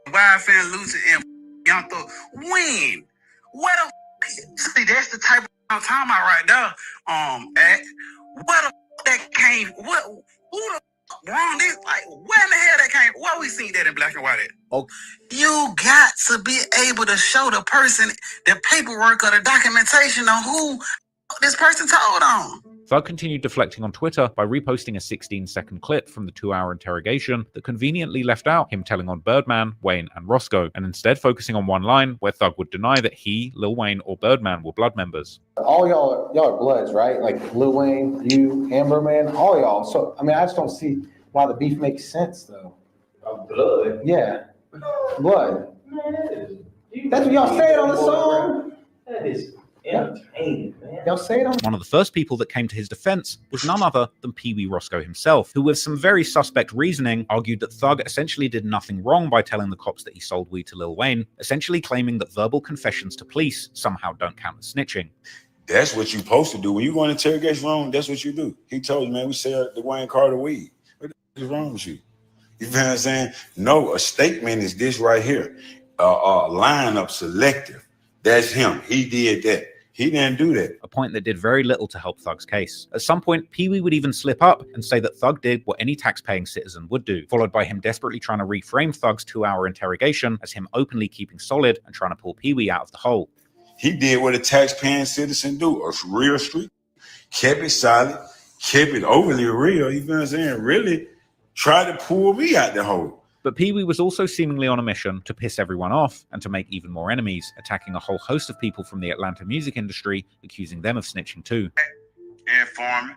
YFN Lucci and Young Thug. When? What the see, that's the type of time I right there, act. What the that came, who the wrong this, like, where in the hell that came, where we seen that in black and white at? Okay. You got to be able to show the person the paperwork or the documentation on who this person told on. Thug continued deflecting on Twitter by reposting a 16-second clip from the 2-hour interrogation that conveniently left out him telling on Birdman, Wayne, and Roscoe, and instead focusing on one line where Thug would deny that he, Lil Wayne, or Birdman were blood members. all y'all are bloods, right? Like Lil Wayne, you, and Birdman, all y'all. So I mean, I just don't see why the beef makes sense though. Blood. Yeah, blood. Man, that's what y'all said on the song. That is entertaining, man. Y'all say it on. One of the first people that came to his defense was none other than Pee Wee Roscoe himself, who with some very suspect reasoning argued that Thug essentially did nothing wrong by telling the cops that he sold weed to Lil Wayne, essentially claiming that verbal confessions to police somehow don't count as snitching. That's what you're supposed to do. When you go in interrogation room, that's what you do. He told you, man, we sell the Wayne Carter weed. What is wrong with you? You feel what I'm saying? No, a statement is this right here. Lineup selective. That's him. He did that. He didn't do that. A point that did very little to help Thug's case. At some point, Pee Wee would even slip up and say that Thug did what any tax-paying citizen would do, followed by him desperately trying to reframe Thug's 2-hour interrogation as him openly keeping solid and trying to pull Pee Wee out of the hole. He did what a tax-paying citizen do, a real street kept it solid, kept it overly real. You feel what I'm saying? Really tried to pull me out the hole. But Pee Wee was also seemingly on a mission to piss everyone off and to make even more enemies, attacking a whole host of people from the Atlanta music industry, accusing them of snitching too. Informant,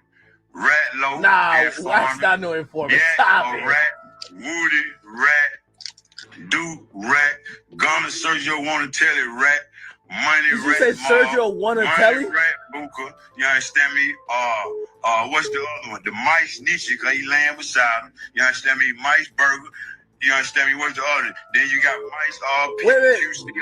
Rat Low, Nah, that's not no informant. Stop it. Rat, Woody, Rat, Duke, Rat, Gunna, Sergio, wanna tell it, Rat, Money, Did you Rat, say Sergio Wanatelli? Rat, Booker, you understand me? What's the other one? The Mice Nietzsche, cause he laying beside him. You understand me? Mice Burger. You understand me? What's the other? Then you got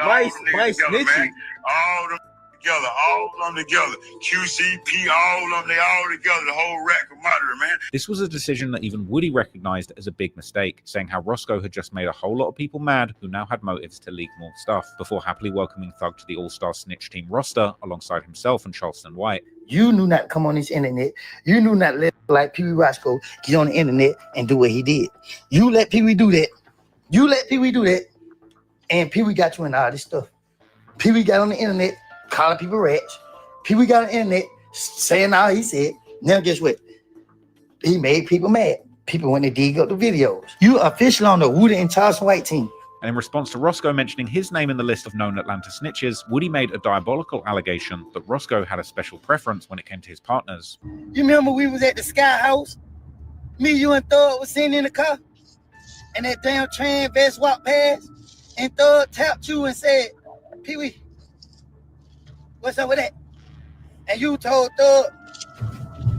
Mice, Mice Nietzsche. All them together, all of them together. QCP, all of them, they all together, the whole rack of murder, man. This was a decision that even Woody recognized as a big mistake, saying how Roscoe had just made a whole lot of people mad who now had motives to leak more stuff, before happily welcoming Thug to the all-star snitch team roster alongside himself and Charleston White. You knew not to come on this internet. You knew not to let like Pee Wee Roscoe get on the internet and do what he did. You let Pee Wee do that. You let Pee Wee do that. And Pee Wee got you in all this stuff. Pee Wee got on the internet calling people rats. Pee Wee got on the internet saying all he said. Now guess what? He made people mad. People when they dig up the videos. You official on the Woody and Charleston White team. And in response to Roscoe mentioning his name in the list of known Atlanta snitches, Woody made a diabolical allegation that Roscoe had a special preference when it came to his partners. You remember we was at the Sky House? Me, you, and Thug was sitting in the car, and that damn trans vest walked past, and Thug tapped you and said, Pee Wee, what's up with that? And you told Thug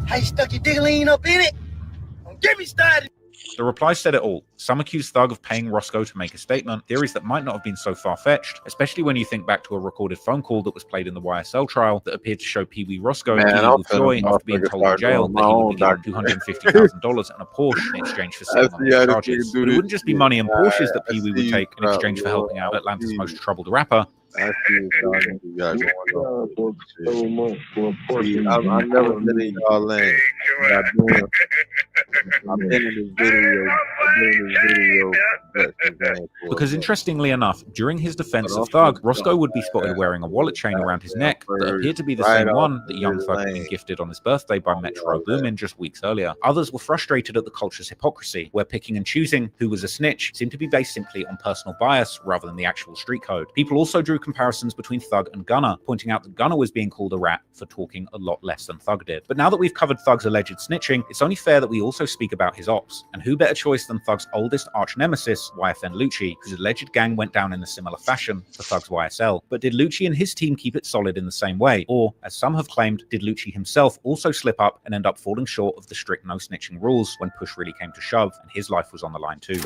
how you stuck your dick lean up in it. Don't get me started. The reply said it all. Some accused Thug of paying Roscoe to make a statement, theories that might not have been so far-fetched, especially when you think back to a recorded phone call that was played in the YSL trial that appeared to show Pee Wee Roscoe dealing with joy after being told in jail that he would be given $250,000 and a Porsche in exchange for settling on his charges. But it wouldn't just be money and Porsches that Pee Wee would take in exchange for helping out Atlanta's most troubled rapper. I never been in y'all lane. I've been in this video. Because interestingly enough, during his defense of Thug, Roscoe would be spotted wearing a wallet chain around his neck that appeared to be the same one that young Thug had been gifted on his birthday by Metro Boomin just weeks earlier. Others were frustrated at the culture's hypocrisy, where picking and choosing who was a snitch seemed to be based simply on personal bias rather than the actual street code. People also drew comparisons between Thug and Gunna, pointing out that Gunna was being called a rat for talking a lot less than Thug did. But now that we've covered Thug's alleged snitching, it's only fair that we also speak about his ops. And who better choice than Thug's oldest arch nemesis, YFN Lucci, whose alleged gang went down in a similar fashion to Thug's YSL. But did Lucci and his team keep it solid in the same way? Or, as some have claimed, did Lucci himself also slip up and end up falling short of the strict no snitching rules when push really came to shove and his life was on the line too?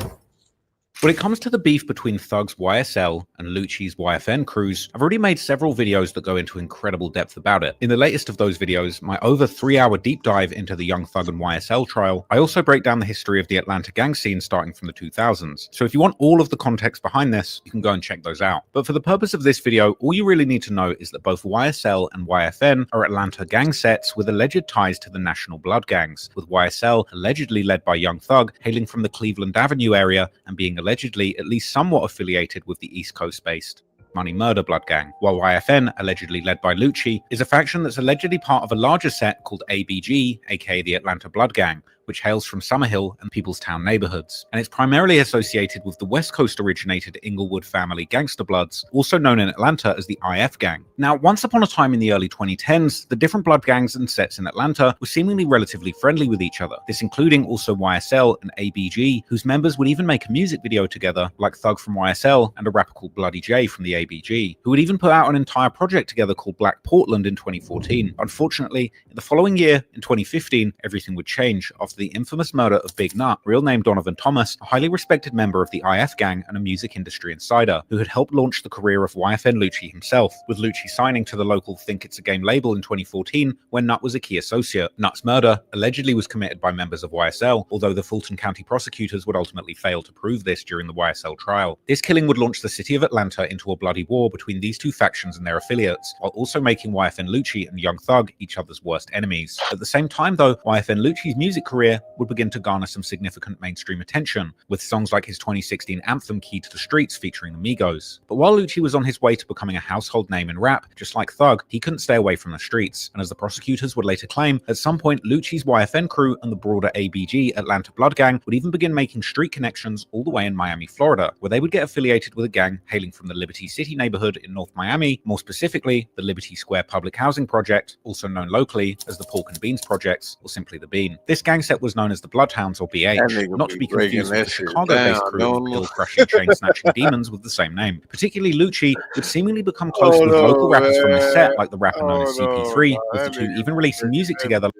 When it comes to the beef between Thug's YSL and Lucci's YFN crews, I've already made several videos that go into incredible depth about it. In the latest of those videos, my over 3-hour deep dive into the Young Thug and YSL trial, I also break down the history of the Atlanta gang scene starting from the 2000s. So if you want all of the context behind this, you can go and check those out. But for the purpose of this video, all you really need to know is that both YSL and YFN are Atlanta gang sets with alleged ties to the National Blood gangs, with YSL allegedly led by Young Thug, hailing from the Cleveland Avenue area and being allegedly at least somewhat affiliated with the East Coast-based Money Murder Blood Gang, while YFN, allegedly led by Lucci, is a faction that's allegedly part of a larger set called ABG, aka the Atlanta Blood Gang, which hails from Summerhill and Peoplestown neighborhoods, and it's primarily associated with the West Coast originated Inglewood family gangster bloods, also known in Atlanta as the IF Gang. Now, once upon a time in the early 2010s, the different blood gangs and sets in Atlanta were seemingly relatively friendly with each other, this including also YSL and ABG, whose members would even make a music video together, like Thug from YSL and a rapper called Bloody J from the ABG, who would even put out an entire project together called Black Portland in 2014. Unfortunately, in the following year, in 2015, everything would change after the infamous murder of Big Nut, real name Donovan Thomas, a highly respected member of the IF Gang and a music industry insider, who had helped launch the career of YFN Lucci himself, with Lucci signing to the local Think It's a Game label in 2014 when Nut was a key associate. Nut's murder allegedly was committed by members of YSL, although the Fulton County prosecutors would ultimately fail to prove this during the YSL trial. This killing would launch the city of Atlanta into a bloody war between these two factions and their affiliates, while also making YFN Lucci and Young Thug each other's worst enemies. At the same time though, YFN Lucci's music career career would begin to garner some significant mainstream attention, with songs like his 2016 anthem Key to the Streets featuring the Migos. But while Lucci was on his way to becoming a household name in rap, just like Thug, he couldn't stay away from the streets, and as the prosecutors would later claim, at some point Lucci's YFN crew and the broader ABG Atlanta Blood Gang would even begin making street connections all the way in Miami, Florida, where they would get affiliated with a gang hailing from the Liberty City neighborhood in North Miami, more specifically the Liberty Square Public Housing Project, also known locally as the Pork and Beans Projects, or simply the Bean. This gang set was known as the Bloodhounds, or BH, not to be confused with the Chicago-based crew of pill-crushing, chain-snatching demons with the same name. Particularly Lucci would seemingly become close with local rappers from this set, like the rapper known as CP3, with the two even releasing music together.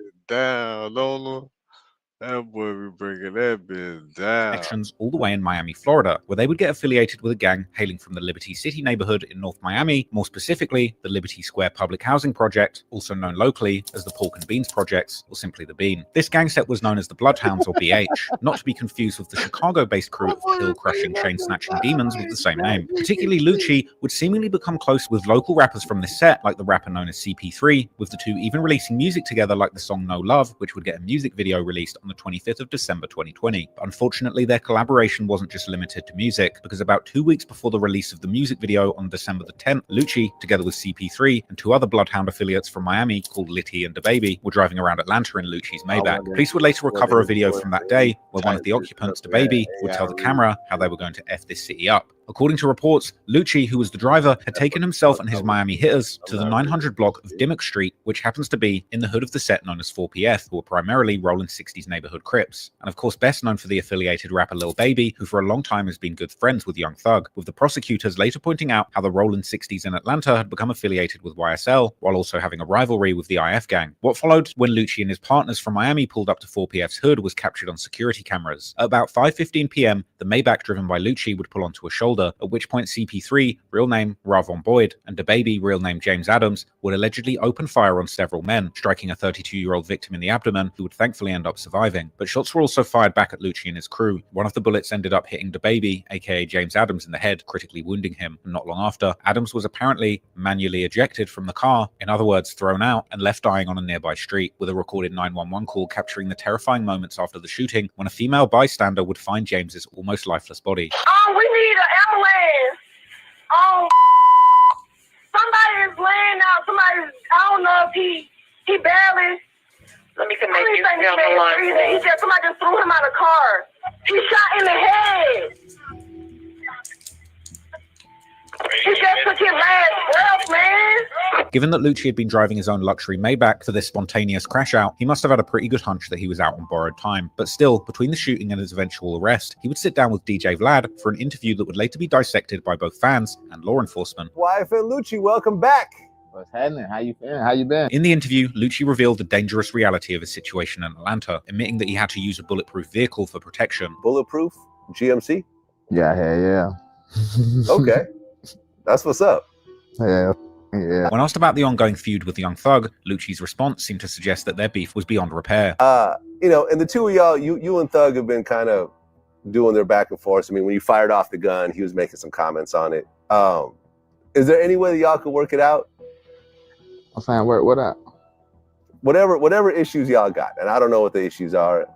That boy be breaking that bitch down. Connections all the way in Miami, Florida, where they would get affiliated with a gang hailing from the Liberty City neighborhood in North Miami, more specifically the Liberty Square Public Housing Project, also known locally as the Pork and Beans Projects, or simply the Bean. This gang set was known as the Bloodhounds, or BH, not to be confused with the Chicago-based crew of pill-crushing, chain-snatching demons with the same name. Particularly Lucci would seemingly become close with local rappers from this set, like the rapper known as CP3, with the two even releasing music together, like the song No Love, which would get a music video released on the 25th of December 2020. But unfortunately, their collaboration wasn't just limited to music, because about 2 weeks before the release of the music video on December the 10th, Lucci, together with CP3 and two other Bloodhound affiliates from Miami called Litty and DaBaby, were driving around Atlanta in Lucci's Maybach. Police would later recover a video from that day where one of the occupants, DaBaby, would tell the camera how they were going to F this city up. According to reports, Lucci, who was the driver, had taken himself and his Miami hitters to the 900 block of Dimmock Street, which happens to be in the hood of the set known as 4PF, who were primarily Rollin' 60s neighborhood Crips. And of course, best known for the affiliated rapper Lil Baby, who for a long time has been good friends with Young Thug, with the prosecutors later pointing out how the Rollin' 60s in Atlanta had become affiliated with YSL, while also having a rivalry with the IF gang. What followed when Lucci and his partners from Miami pulled up to 4PF's hood was captured on security cameras. At about 5:15 p.m., the Maybach driven by Lucci would pull onto a shoulder, at which point CP3, real name Ravon Boyd, and DaBaby, real name James Adams, would allegedly open fire on several men, striking a 32-year-old victim in the abdomen who would thankfully end up surviving. But shots were also fired back at Lucci and his crew. One of the bullets ended up hitting DaBaby, aka James Adams, in the head, critically wounding him. And not long after, Adams was apparently manually ejected from the car, in other words, thrown out and left dying on a nearby street, with a recorded 911 call capturing the terrifying moments after the shooting when a female bystander would find James's almost lifeless body. We need an ambulance. Somebody is laying out. Somebody, I don't know if he barely. Let me connect you. He said somebody just threw him out of the car. He shot in the head. He just took his last breath, man. Given that Lucci had been driving his own luxury Maybach for this spontaneous crash out, he must have had a pretty good hunch that he was out on borrowed time. But still, between the shooting and his eventual arrest, he would sit down with DJ Vlad for an interview that would later be dissected by both fans and law enforcement. YFN Lucci, welcome back. What's happening? How you feeling? How you been? In the interview, Lucci revealed the dangerous reality of his situation in Atlanta, admitting that he had to use a bulletproof vehicle for protection. Bulletproof? GMC? Yeah. Okay. That's what's up. Yeah. When asked about the ongoing feud with Young Thug, Lucci's response seemed to suggest that their beef was beyond repair. And the two of y'all, you and Thug have been kind of doing their back and forth. I mean, when you fired off the gun, he was making some comments on it. Is there any way that y'all could work it out? I'm saying, what up? Whatever issues y'all got, and I don't know what the issues are,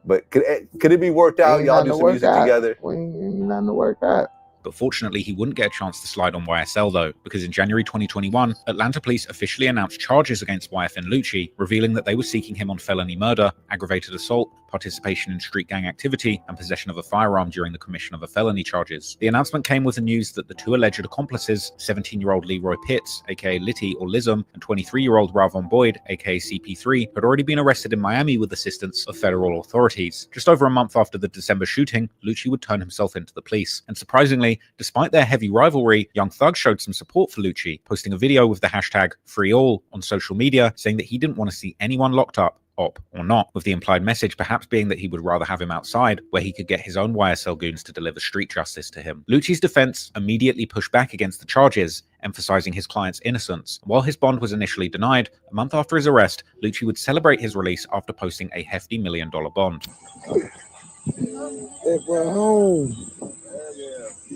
but could it be worked out? Y'all do some music together? Ain't nothing to work out. But fortunately, he wouldn't get a chance to slide on YSL though, because in January 2021, Atlanta police officially announced charges against YFN Lucci, revealing that they were seeking him on felony murder, aggravated assault, participation in street gang activity, and possession of a firearm during the commission of a felony charges. The announcement came with the news that the two alleged accomplices, 17-year-old Leroy Pitts, aka Litty or Lism, and 23-year-old Ravon Boyd, aka CP3, had already been arrested in Miami with assistance of federal authorities. Just over a month after the December shooting, Lucci would turn himself into the police. And surprisingly, despite their heavy rivalry, Young Thug showed some support for Lucci, posting a video with the hashtag #FreeAll on social media, saying that he didn't want to see anyone locked up, op or not, with the implied message perhaps being that he would rather have him outside, where he could get his own YSL goons to deliver street justice to him. Lucci's defense immediately pushed back against the charges, emphasizing his client's innocence. While his bond was initially denied, a month after his arrest, Lucci would celebrate his release after posting a hefty $1 million bond.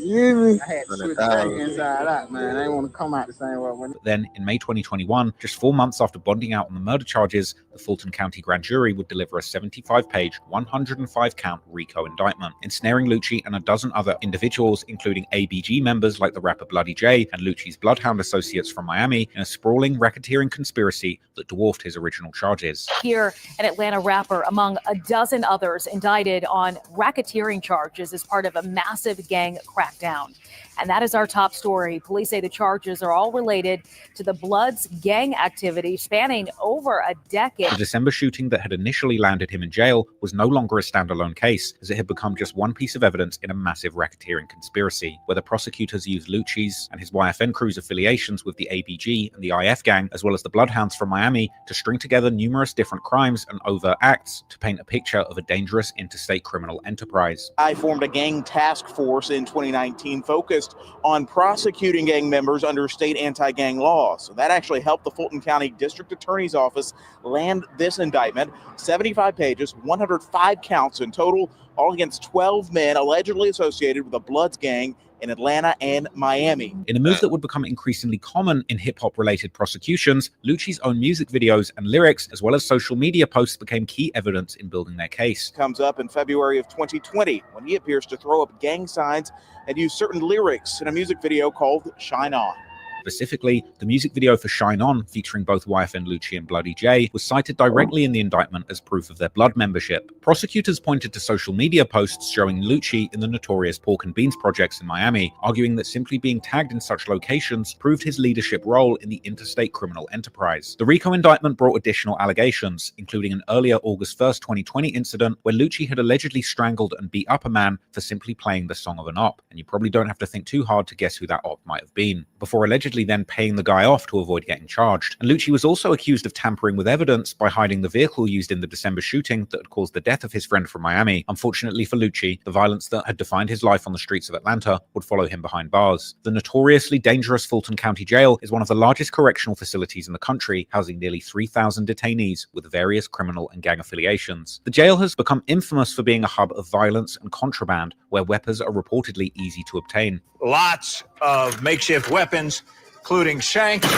I had to switch back inside out, man. I didn't want to come out the same way. Then, in May 2021, just 4 months after bonding out on the murder charges, the Fulton County grand jury would deliver a 75-page, 105-count RICO indictment, ensnaring Lucci and a dozen other individuals, including ABG members like the rapper Bloody J and Lucci's bloodhound associates from Miami, in a sprawling racketeering conspiracy that dwarfed his original charges. Here, an Atlanta rapper, among a dozen others, indicted on racketeering charges as part of a massive gang crackdown. And that is our top story. Police say the charges are all related to the Bloods gang activity spanning over a decade. The December shooting that had initially landed him in jail was no longer a standalone case, as it had become just one piece of evidence in a massive racketeering conspiracy, where the prosecutors used Lucci's and his YFN crew's affiliations with the ABG and the IF gang, as well as the Bloodhounds from Miami, to string together numerous different crimes and overt acts to paint a picture of a dangerous interstate criminal enterprise. I formed a gang task force in 2019 focused on prosecuting gang members under state anti-gang laws. So that actually helped the Fulton County District Attorney's Office land this indictment, 75 pages, 105 counts in total, all against 12 men allegedly associated with the Bloods gang in Atlanta and Miami. In a move that would become increasingly common in hip-hop related prosecutions, Lucci's own music videos and lyrics, as well as social media posts, became key evidence in building their case. Comes up in February of 2020 when he appears to throw up gang signs and use certain lyrics in a music video called Shine On. Specifically, the music video for Shine On, featuring both YFN Lucci and Bloody J, was cited directly in the indictment as proof of their blood membership. Prosecutors pointed to social media posts showing Lucci in the notorious Pork and Beans projects in Miami, arguing that simply being tagged in such locations proved his leadership role in the interstate criminal enterprise. The RICO indictment brought additional allegations, including an earlier August 1st, 2020 incident where Lucci had allegedly strangled and beat up a man for simply playing the song of an op. And you probably don't have to think too hard to guess who that op might have been, before allegedly then paying the guy off to avoid getting charged. And Lucci was also accused of tampering with evidence by hiding the vehicle used in the December shooting that had caused the death of his friend from Miami. Unfortunately for Lucci, the violence that had defined his life on the streets of Atlanta would follow him behind bars. The notoriously dangerous Fulton County Jail is one of the largest correctional facilities in the country, housing nearly 3,000 detainees with various criminal and gang affiliations. The jail has become infamous for being a hub of violence and contraband, where weapons are reportedly easy to obtain. Lots of makeshift weapons, including shanks,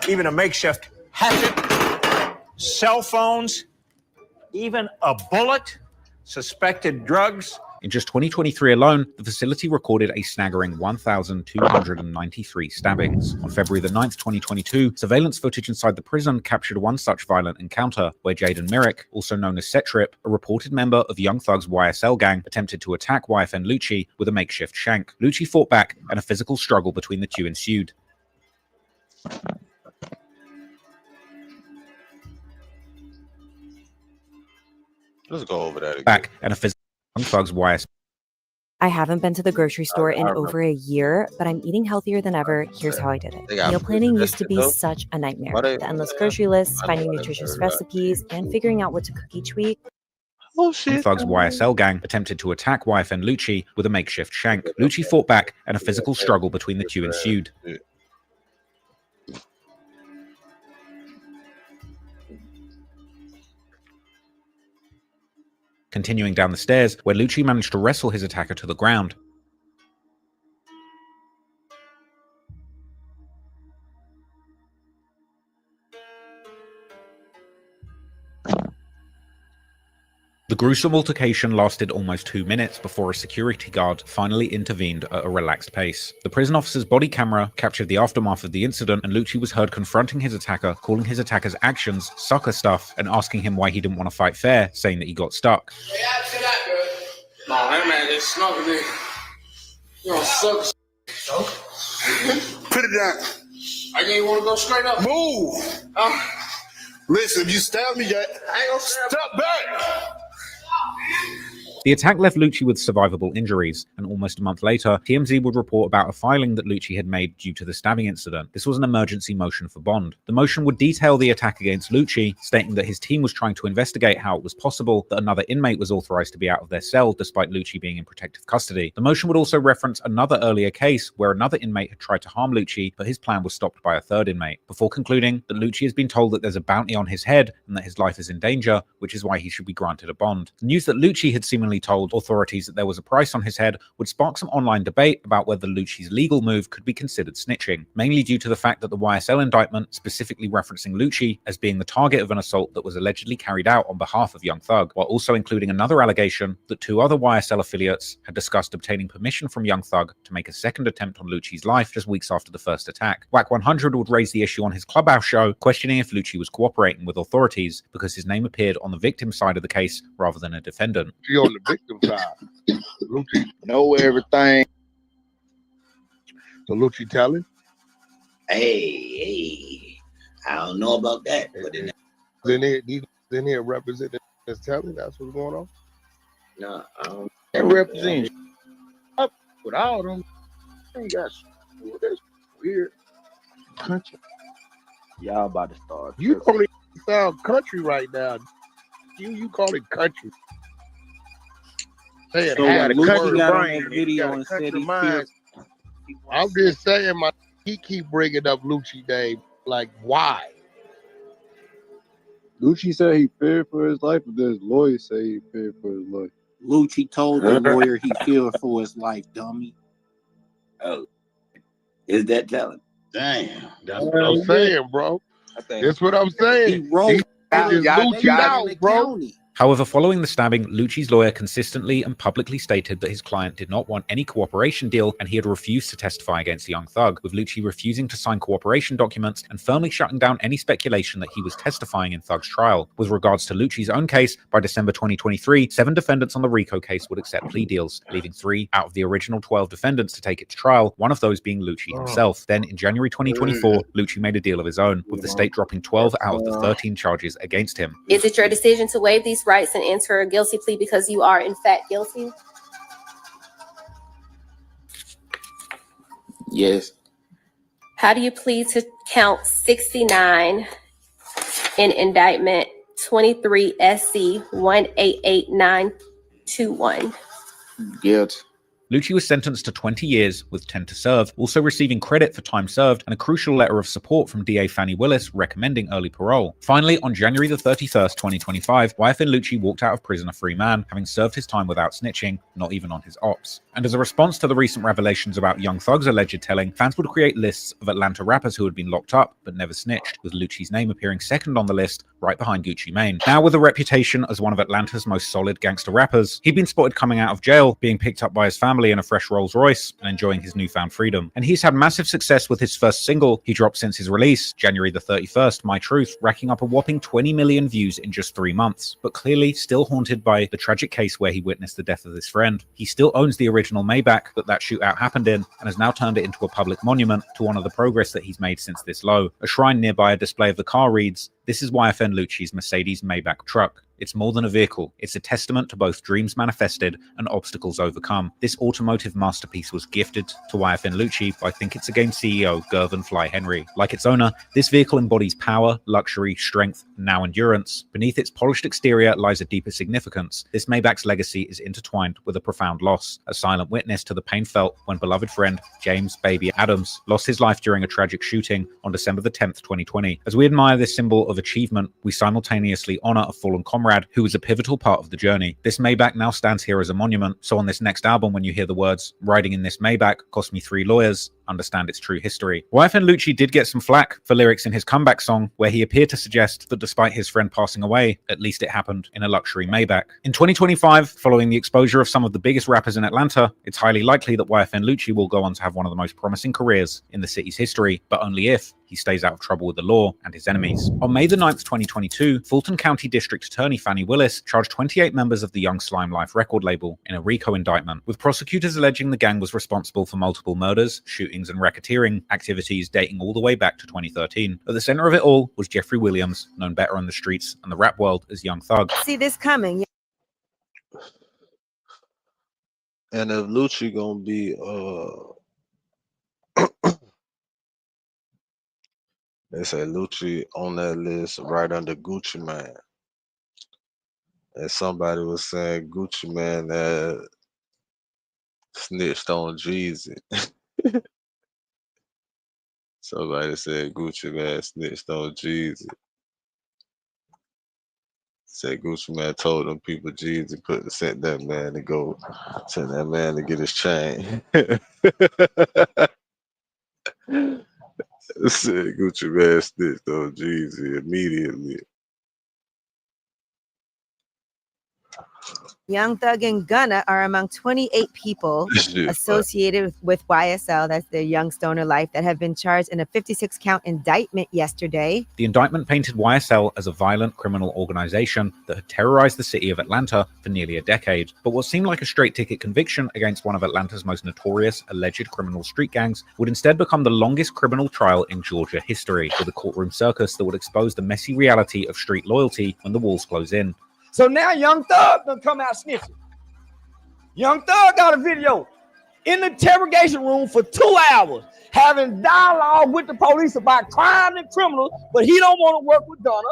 even a makeshift hatchet, cell phones, even a bullet, suspected drugs. In just 2023 alone, the facility recorded a staggering 1,293 stabbings. On February the 9th, 2022, surveillance footage inside the prison captured one such violent encounter, where Jaden Merrick, also known as Setrip, a reported member of Young Thug's YSL gang, attempted to attack YFN Lucci with a makeshift shank. Lucci fought back, and a physical struggle between the two ensued. Let's go over that again. Back, and a physical Young Thug's YSL. I haven't been to the grocery store in over a year, but I'm eating healthier than ever. Here's how I did it. Meal planning used to be such a nightmare. The endless grocery lists, finding nutritious recipes, and figuring out what to cook each week. Young Thug's YSL gang attempted to attack YFN Lucci with a makeshift shank. Lucci fought back, and a physical struggle between the two ensued. Continuing down the stairs, where Lucci managed to wrestle his attacker to the ground. The gruesome altercation lasted almost 2 minutes before a security guard finally intervened at a relaxed pace. The prison officer's body camera captured the aftermath of the incident, and Lucci was heard confronting his attacker, calling his attacker's actions sucker stuff, and asking him why he didn't want to fight fair, saying that he got stuck. Nah, that man is snuck me. You don't suck. Put it down. I didn't want to go straight up. Move. Listen, if you stab me, I ain't gonna step back. The attack left Lucci with survivable injuries, and almost a month later, TMZ would report about a filing that Lucci had made due to the stabbing incident. This was an emergency motion for bond. The motion would detail the attack against Lucci, stating that his team was trying to investigate how it was possible that another inmate was authorized to be out of their cell despite Lucci being in protective custody. The motion would also reference another earlier case where another inmate had tried to harm Lucci, but his plan was stopped by a third inmate, before concluding that Lucci has been told that there's a bounty on his head and that his life is in danger, which is why he should be granted a bond. The news that Lucci had seemingly finally told authorities that there was a price on his head would spark some online debate about whether Lucci's legal move could be considered snitching, mainly due to the fact that the YSL indictment specifically referencing Lucci as being the target of an assault that was allegedly carried out on behalf of Young Thug, while also including another allegation that 2 other YSL affiliates had discussed obtaining permission from Young Thug to make a second attempt on Lucci's life just weeks after the first attack. WAC 100 would raise the issue on his Clubhouse show, questioning if Lucci was cooperating with authorities because his name appeared on the victim side of the case rather than a defendant. She on the victim side. Lucci know everything. So Lucci telling? Hey, I don't know about that, but then here representing is telling that's what's going on. No, I don't. They represent up with all them. They got that's weird. Country. Y'all about to start. You don't even sound country right now. You call it country. Say it So had a Lucci country got on brain. that video and said he feared. I'm just saying, he keep bringing up Lucci name. Like, why? Lucci said he feared for his life, but then his lawyer say he feared for his life. Lucci told the lawyer he feared for his life, dummy. Oh, is that telling? Damn, that's what I'm saying, bro. That's what I'm saying. He wrote Lucci out, bro. However, following the stabbing, Lucci's lawyer consistently and publicly stated that his client did not want any cooperation deal and he had refused to testify against Young Thug, with Lucci refusing to sign cooperation documents and firmly shutting down any speculation that he was testifying in Thug's trial. With regards to Lucci's own case, by December 2023, 7 defendants on the RICO case would accept plea deals, leaving 3 out of the original 12 defendants to take it to trial, one of those being Lucci himself. Then, in January 2024, Lucci made a deal of his own, with the state dropping 12 out of the 13 charges against him. Is it your decision to waive these rights and enter a guilty plea because you are in fact guilty? Yes. How do you plead to count 69 in indictment 23 SC 188921? Guilty. Lucci was sentenced to 20 years with 10 to serve, also receiving credit for time served and a crucial letter of support from DA Fannie Willis recommending early parole. Finally, on January the 31st, 2025, YFN Lucci walked out of prison a free man, having served his time without snitching, not even on his ops. And as a response to the recent revelations about Young Thug's alleged telling, fans would create lists of Atlanta rappers who had been locked up but never snitched, with Lucci's name appearing second on the list, right behind Gucci Mane. Now with a reputation as one of Atlanta's most solid gangster rappers, he'd been spotted coming out of jail, being picked up by his family in a fresh Rolls Royce and enjoying his newfound freedom. And he's had massive success with his first single he dropped since his release, January the 31st, My Truth, racking up a whopping 20 million views in just 3 months. But clearly still haunted by the tragic case where he witnessed the death of his friend. He still owns the original Maybach that shootout happened in and has now turned it into a public monument to honor the progress that he's made since this low. A shrine nearby a display of the car reads, "This is YFN Lucci's Mercedes Maybach truck. It's more than a vehicle. It's a testament to both dreams manifested and obstacles overcome. This automotive masterpiece was gifted to YFN Lucci by Think It's a Game CEO Gervin Fly Henry. Like its owner, this vehicle embodies power, luxury, strength, and now endurance. Beneath its polished exterior lies a deeper significance. This Maybach's legacy is intertwined with a profound loss, a silent witness to the pain felt when beloved friend James Baby Adams lost his life during a tragic shooting on December the 10th, 2020. As we admire this symbol of achievement, we simultaneously honor a fallen comrade who was a pivotal part of the journey. This Maybach now stands here as a monument, so on this next album, when you hear the words, "Riding in this Maybach cost me 3 lawyers," understand its true history. YFN Lucci did get some flack for lyrics in his comeback song, where he appeared to suggest that despite his friend passing away, at least it happened in a luxury Maybach. In 2025, following the exposure of some of the biggest rappers in Atlanta, it's highly likely that YFN Lucci will go on to have one of the most promising careers in the city's history, but only if he stays out of trouble with the law and his enemies. On May the 9th, 2022, Fulton County District Attorney Fannie Willis charged 28 members of the Young Slime Life record label in a RICO indictment, with prosecutors alleging the gang was responsible for multiple murders, shootings, and racketeering activities dating all the way back to 2013. At the center of it all was Jeffrey Williams, known better on the streets and the rap world as Young Thug. See this coming. And if Lucci gonna be they say Lucci on that list right under Gucci Mane. And somebody was saying Gucci Mane that snitched on Jeezy. Somebody said Gucci Mane snitched on Jeezy. Said Gucci Man told them people Jeezy sent that man to go, sent that man to get his chain. Said Gucci Man snitched on Jeezy immediately. Young Thug and Gunna are among 28 people associated with YSL, that's the Young Stoner Life, that have been charged in a 56-count indictment yesterday. The indictment painted YSL as a violent criminal organization that had terrorized the city of Atlanta for nearly a decade. But what seemed like a straight-ticket conviction against one of Atlanta's most notorious alleged criminal street gangs would instead become the longest criminal trial in Georgia history, with a courtroom circus that would expose the messy reality of street loyalty when the walls close in. So now Young Thug done come out snitching. Young Thug got a video in the interrogation room for 2 hours, having dialogue with the police about crime and criminals, but he don't want to work with Gunna.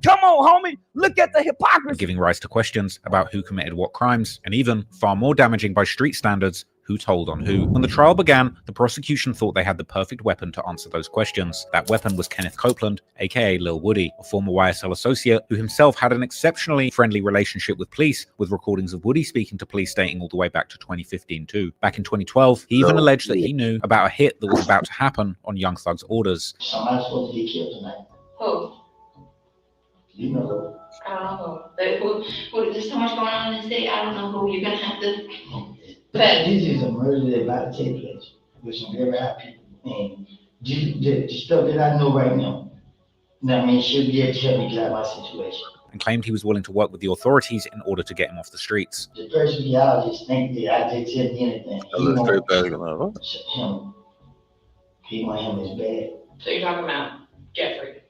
Come on, homie, look at the hypocrisy. Giving rise to questions about who committed what crimes, and even, far more damaging by street standards, who told on who. When the trial began, the prosecution thought they had the perfect weapon to answer those questions. That weapon was Kenneth Copeland, aka Lil Woody, a former YSL associate who himself had an exceptionally friendly relationship with police, with recordings of Woody speaking to police dating all the way back to 2015 too. Back in 2012, he even alleged that he knew about a hit that was about to happen on Young Thug's orders. Somebody's supposed to get killed tonight. Who? You know. I don't know who. But there's so much going on in the city. I don't know who. You're gonna have to. This is a murder that's about to take place with some very high people. And the stuff that I know right now, I mean, should be able to help me get out of my situation. And claimed he was willing to work with the authorities in order to get him off the streets. The person y'all just think that I just said anything. He want him as bad. So you're talking about Jeffrey?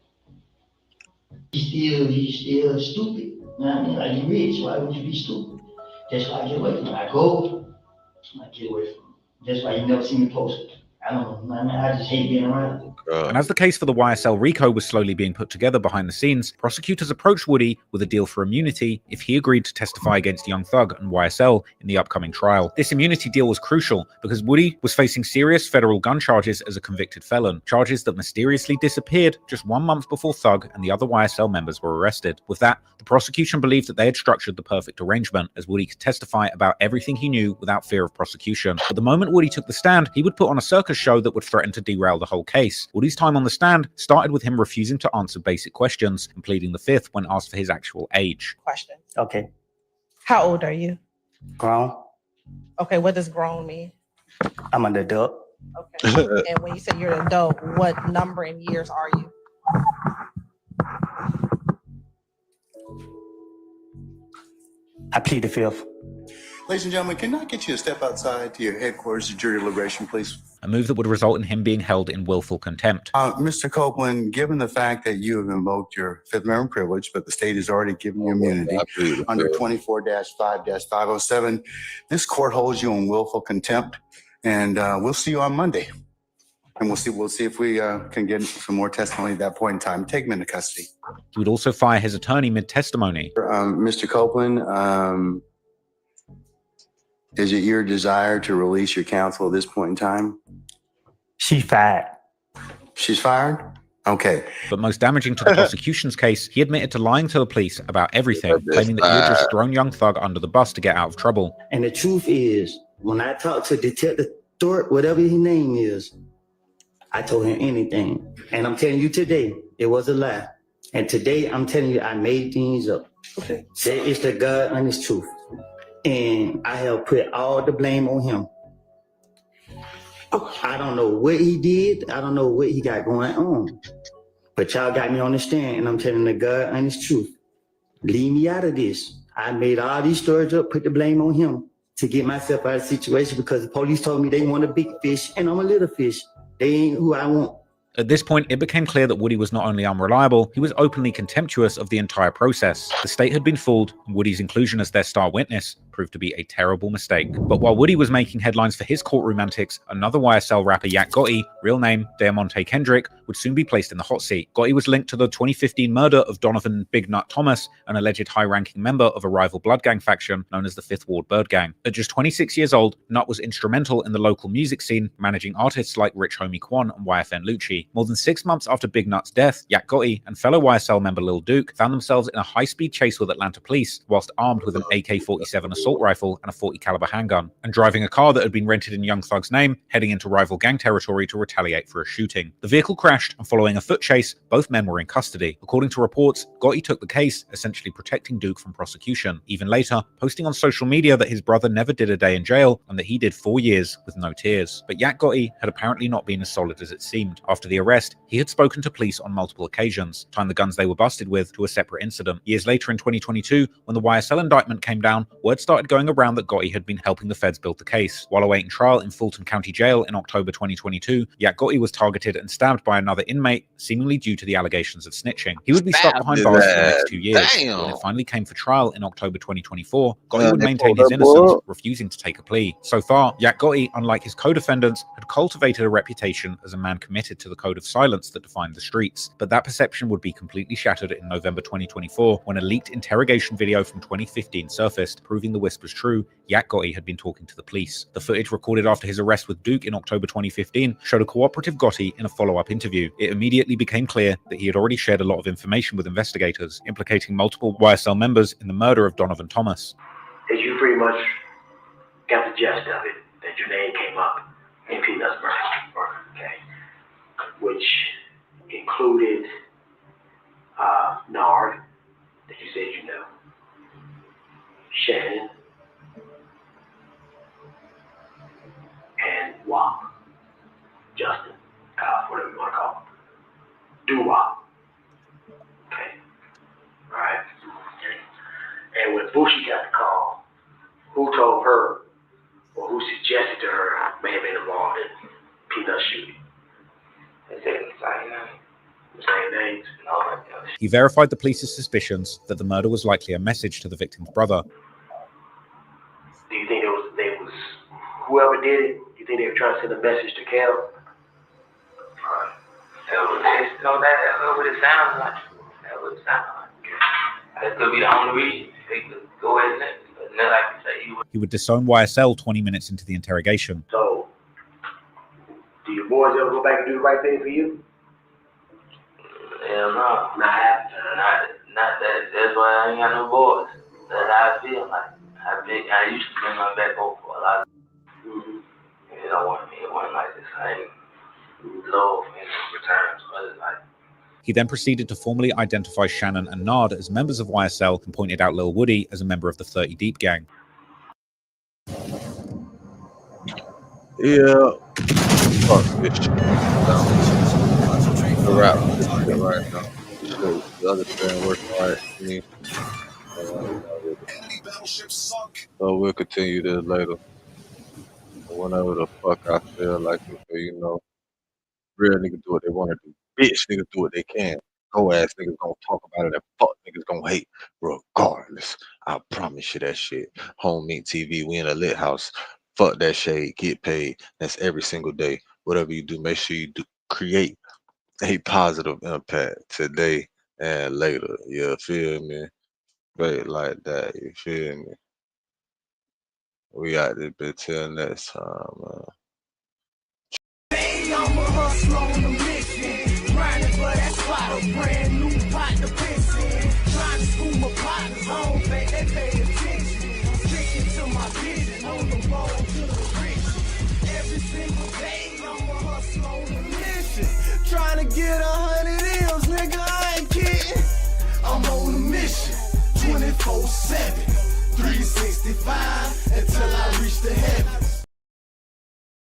He's still stupid. You know what I mean? Like, you're rich. Why would you be stupid? That's why I get away from him. I get away from him. That's why you never see me post it. I don't know. I mean, I just hate being around him. And as the case for the YSL RICO was slowly being put together behind the scenes, prosecutors approached Woody with a deal for immunity if he agreed to testify against Young Thug and YSL in the upcoming trial. This immunity deal was crucial because Woody was facing serious federal gun charges as a convicted felon, charges that mysteriously disappeared just 1 month before Thug and the other YSL members were arrested. With that, the prosecution believed that they had structured the perfect arrangement, as Woody could testify about everything he knew without fear of prosecution. But the moment Woody took the stand, he would put on a circus show that would threaten to derail the whole case. Woody's time on the stand started with him refusing to answer basic questions and pleading the fifth when asked for his actual age. Question. Okay. How old are you? Grown. Okay, what does grown mean? I'm an adult. Okay. And when you say you're an adult, what number in years are you? I plead the fifth. Ladies and gentlemen, can I get you to step outside to your headquarters of jury deliberation, please? A move that would result in him being held in willful contempt. Mr. Copeland, given the fact that you have invoked your Fifth Amendment privilege, but the state has already given you immunity under 24-5-507, this court holds you in willful contempt, and we'll see you on Monday. And we'll see if we can get some more testimony at that point in time. Take him into custody. He would also fire his attorney mid-testimony. Mr. Copeland, is it your desire to release your counsel at this point in time? She's fired. She's fired? Okay. But most damaging to the prosecution's case, he admitted to lying to the police about everything, claiming that he had just thrown Young Thug under the bus to get out of trouble. And the truth is, when I talked to Detective Thorpe, whatever his name is, I told him anything. And I'm telling you today, it was a lie. And today, I'm telling you, I made things up. Okay. That is the God honest truth. And I have put all the blame on him. I don't know what he did. I don't know what he got going on. But y'all got me on the stand, and I'm telling the God honest truth. Leave me out of this. I made all these stories up, put the blame on him to get myself out of the situation because the police told me they want a big fish, and I'm a little fish. They ain't who I want. At this point, it became clear that Woody was not only unreliable, he was openly contemptuous of the entire process. The state had been fooled, and Woody's inclusion as their star witness proved to be a terrible mistake. But while Woody was making headlines for his courtroom antics, another YSL rapper, Yak Gotti, real name Diamante Kendrick, would soon be placed in the hot seat. Gotti was linked to the 2015 murder of Donovan Big Nut Thomas, an alleged high-ranking member of a rival blood gang faction known as the Fifth Ward Bird Gang. At just 26 years old, Nut was instrumental in the local music scene, managing artists like Rich Homie Quan and YFN Lucci. More than 6 months after Big Nut's death, Yak Gotti and fellow YSL member Lil Duke found themselves in a high-speed chase with Atlanta police, whilst armed with an AK-47 assault rifle and a .40 caliber handgun, and driving a car that had been rented in Young Thug's name, heading into rival gang territory to retaliate for a shooting. The vehicle crashed, and following a foot chase, both men were in custody. According to reports, Gotti took the case, essentially protecting Duke from prosecution, even later posting on social media that his brother never did a day in jail and that he did 4 years with no tears. But Yak Gotti had apparently not been as solid as it seemed. After the arrest, he had spoken to police on multiple occasions, tying the guns they were busted with to a separate incident. Years later in 2022, when the YSL indictment came down, word started going around that Gotti had been helping the feds build the case. While awaiting trial in Fulton County Jail in October 2022, Yak Gotti was targeted and stabbed by another inmate, seemingly due to the allegations of snitching. He would be stuck behind bars for the next 2 years. When it finally came for trial in October 2024, Gotti would maintain his innocence, refusing to take a plea. So far, Yak Gotti, unlike his co-defendants, had cultivated a reputation as a man committed to the code of silence that defined the streets. But that perception would be completely shattered in November 2024 when a leaked interrogation video from 2015 surfaced, proving the whispers true. Yak Gotti had been talking to the police. The footage recorded after his arrest with Duke in October 2015 showed a cooperative Gotti in a follow-up interview. It immediately became clear that he had already shared a lot of information with investigators, implicating multiple YSL members in the murder of Donovan Thomas. As you pretty much got the gist of it, that your name came up in Peanut's murder, okay, which included Nard, that you said you know, Shannon, and Wop, Justin, whatever you want to call him, Doo-Wop, okay, all right. And when Bushi got the call, who told her or who suggested to her may have been involved in Peanut's shooting? They said the same names and all that. He verified the police's suspicions that the murder was likely a message to the victim's brother. Do you think they was whoever did it? You think they were trying to send a message to Cal? That's what it sounds like. That's what it sounds like. That could be the only reason they could go ahead and let it. But then, like you say, He would disown YSL 20 minutes into the interrogation. So, do your boys ever go back and do the right thing for you? Hell no. Not that. That's why I ain't got no boys. That's how I feel. Like I used to bring my back home for a lot of. It wasn't like this. I ain't low in returns, but it's like. He then proceeded to formally identify Shannon and Nard as members of YSL and pointed out Lil Woody as a member of the 30 Deep gang. Yeah. Fuck this shit. The rap right now. The other thing working right for me. So we'll continue this later. Whenever the fuck I feel like it, you know, real niggas do what they want to do. Bitch niggas do what they can. Go ass niggas gonna talk about it and fuck niggas gonna hate regardless. I promise you that shit. Home Meat TV, we in a lit house. Fuck that shade, get paid. That's every single day. Whatever you do, make sure you do create a positive impact today and later. You feel me? Great like that, you feel me? We got this bit till next time, man. I'm a hustler on a mission, grinding for that spot, a brand new pot to piss in. Trying to school my partners home, they pay attention. Sticking to my vision, on the road to the riches. Every single day, I'm a hustler on a mission. Trying to get 100 M's, nigga, I ain't kidding. I'm on a mission, 24/7, 365, until I reach the heaven.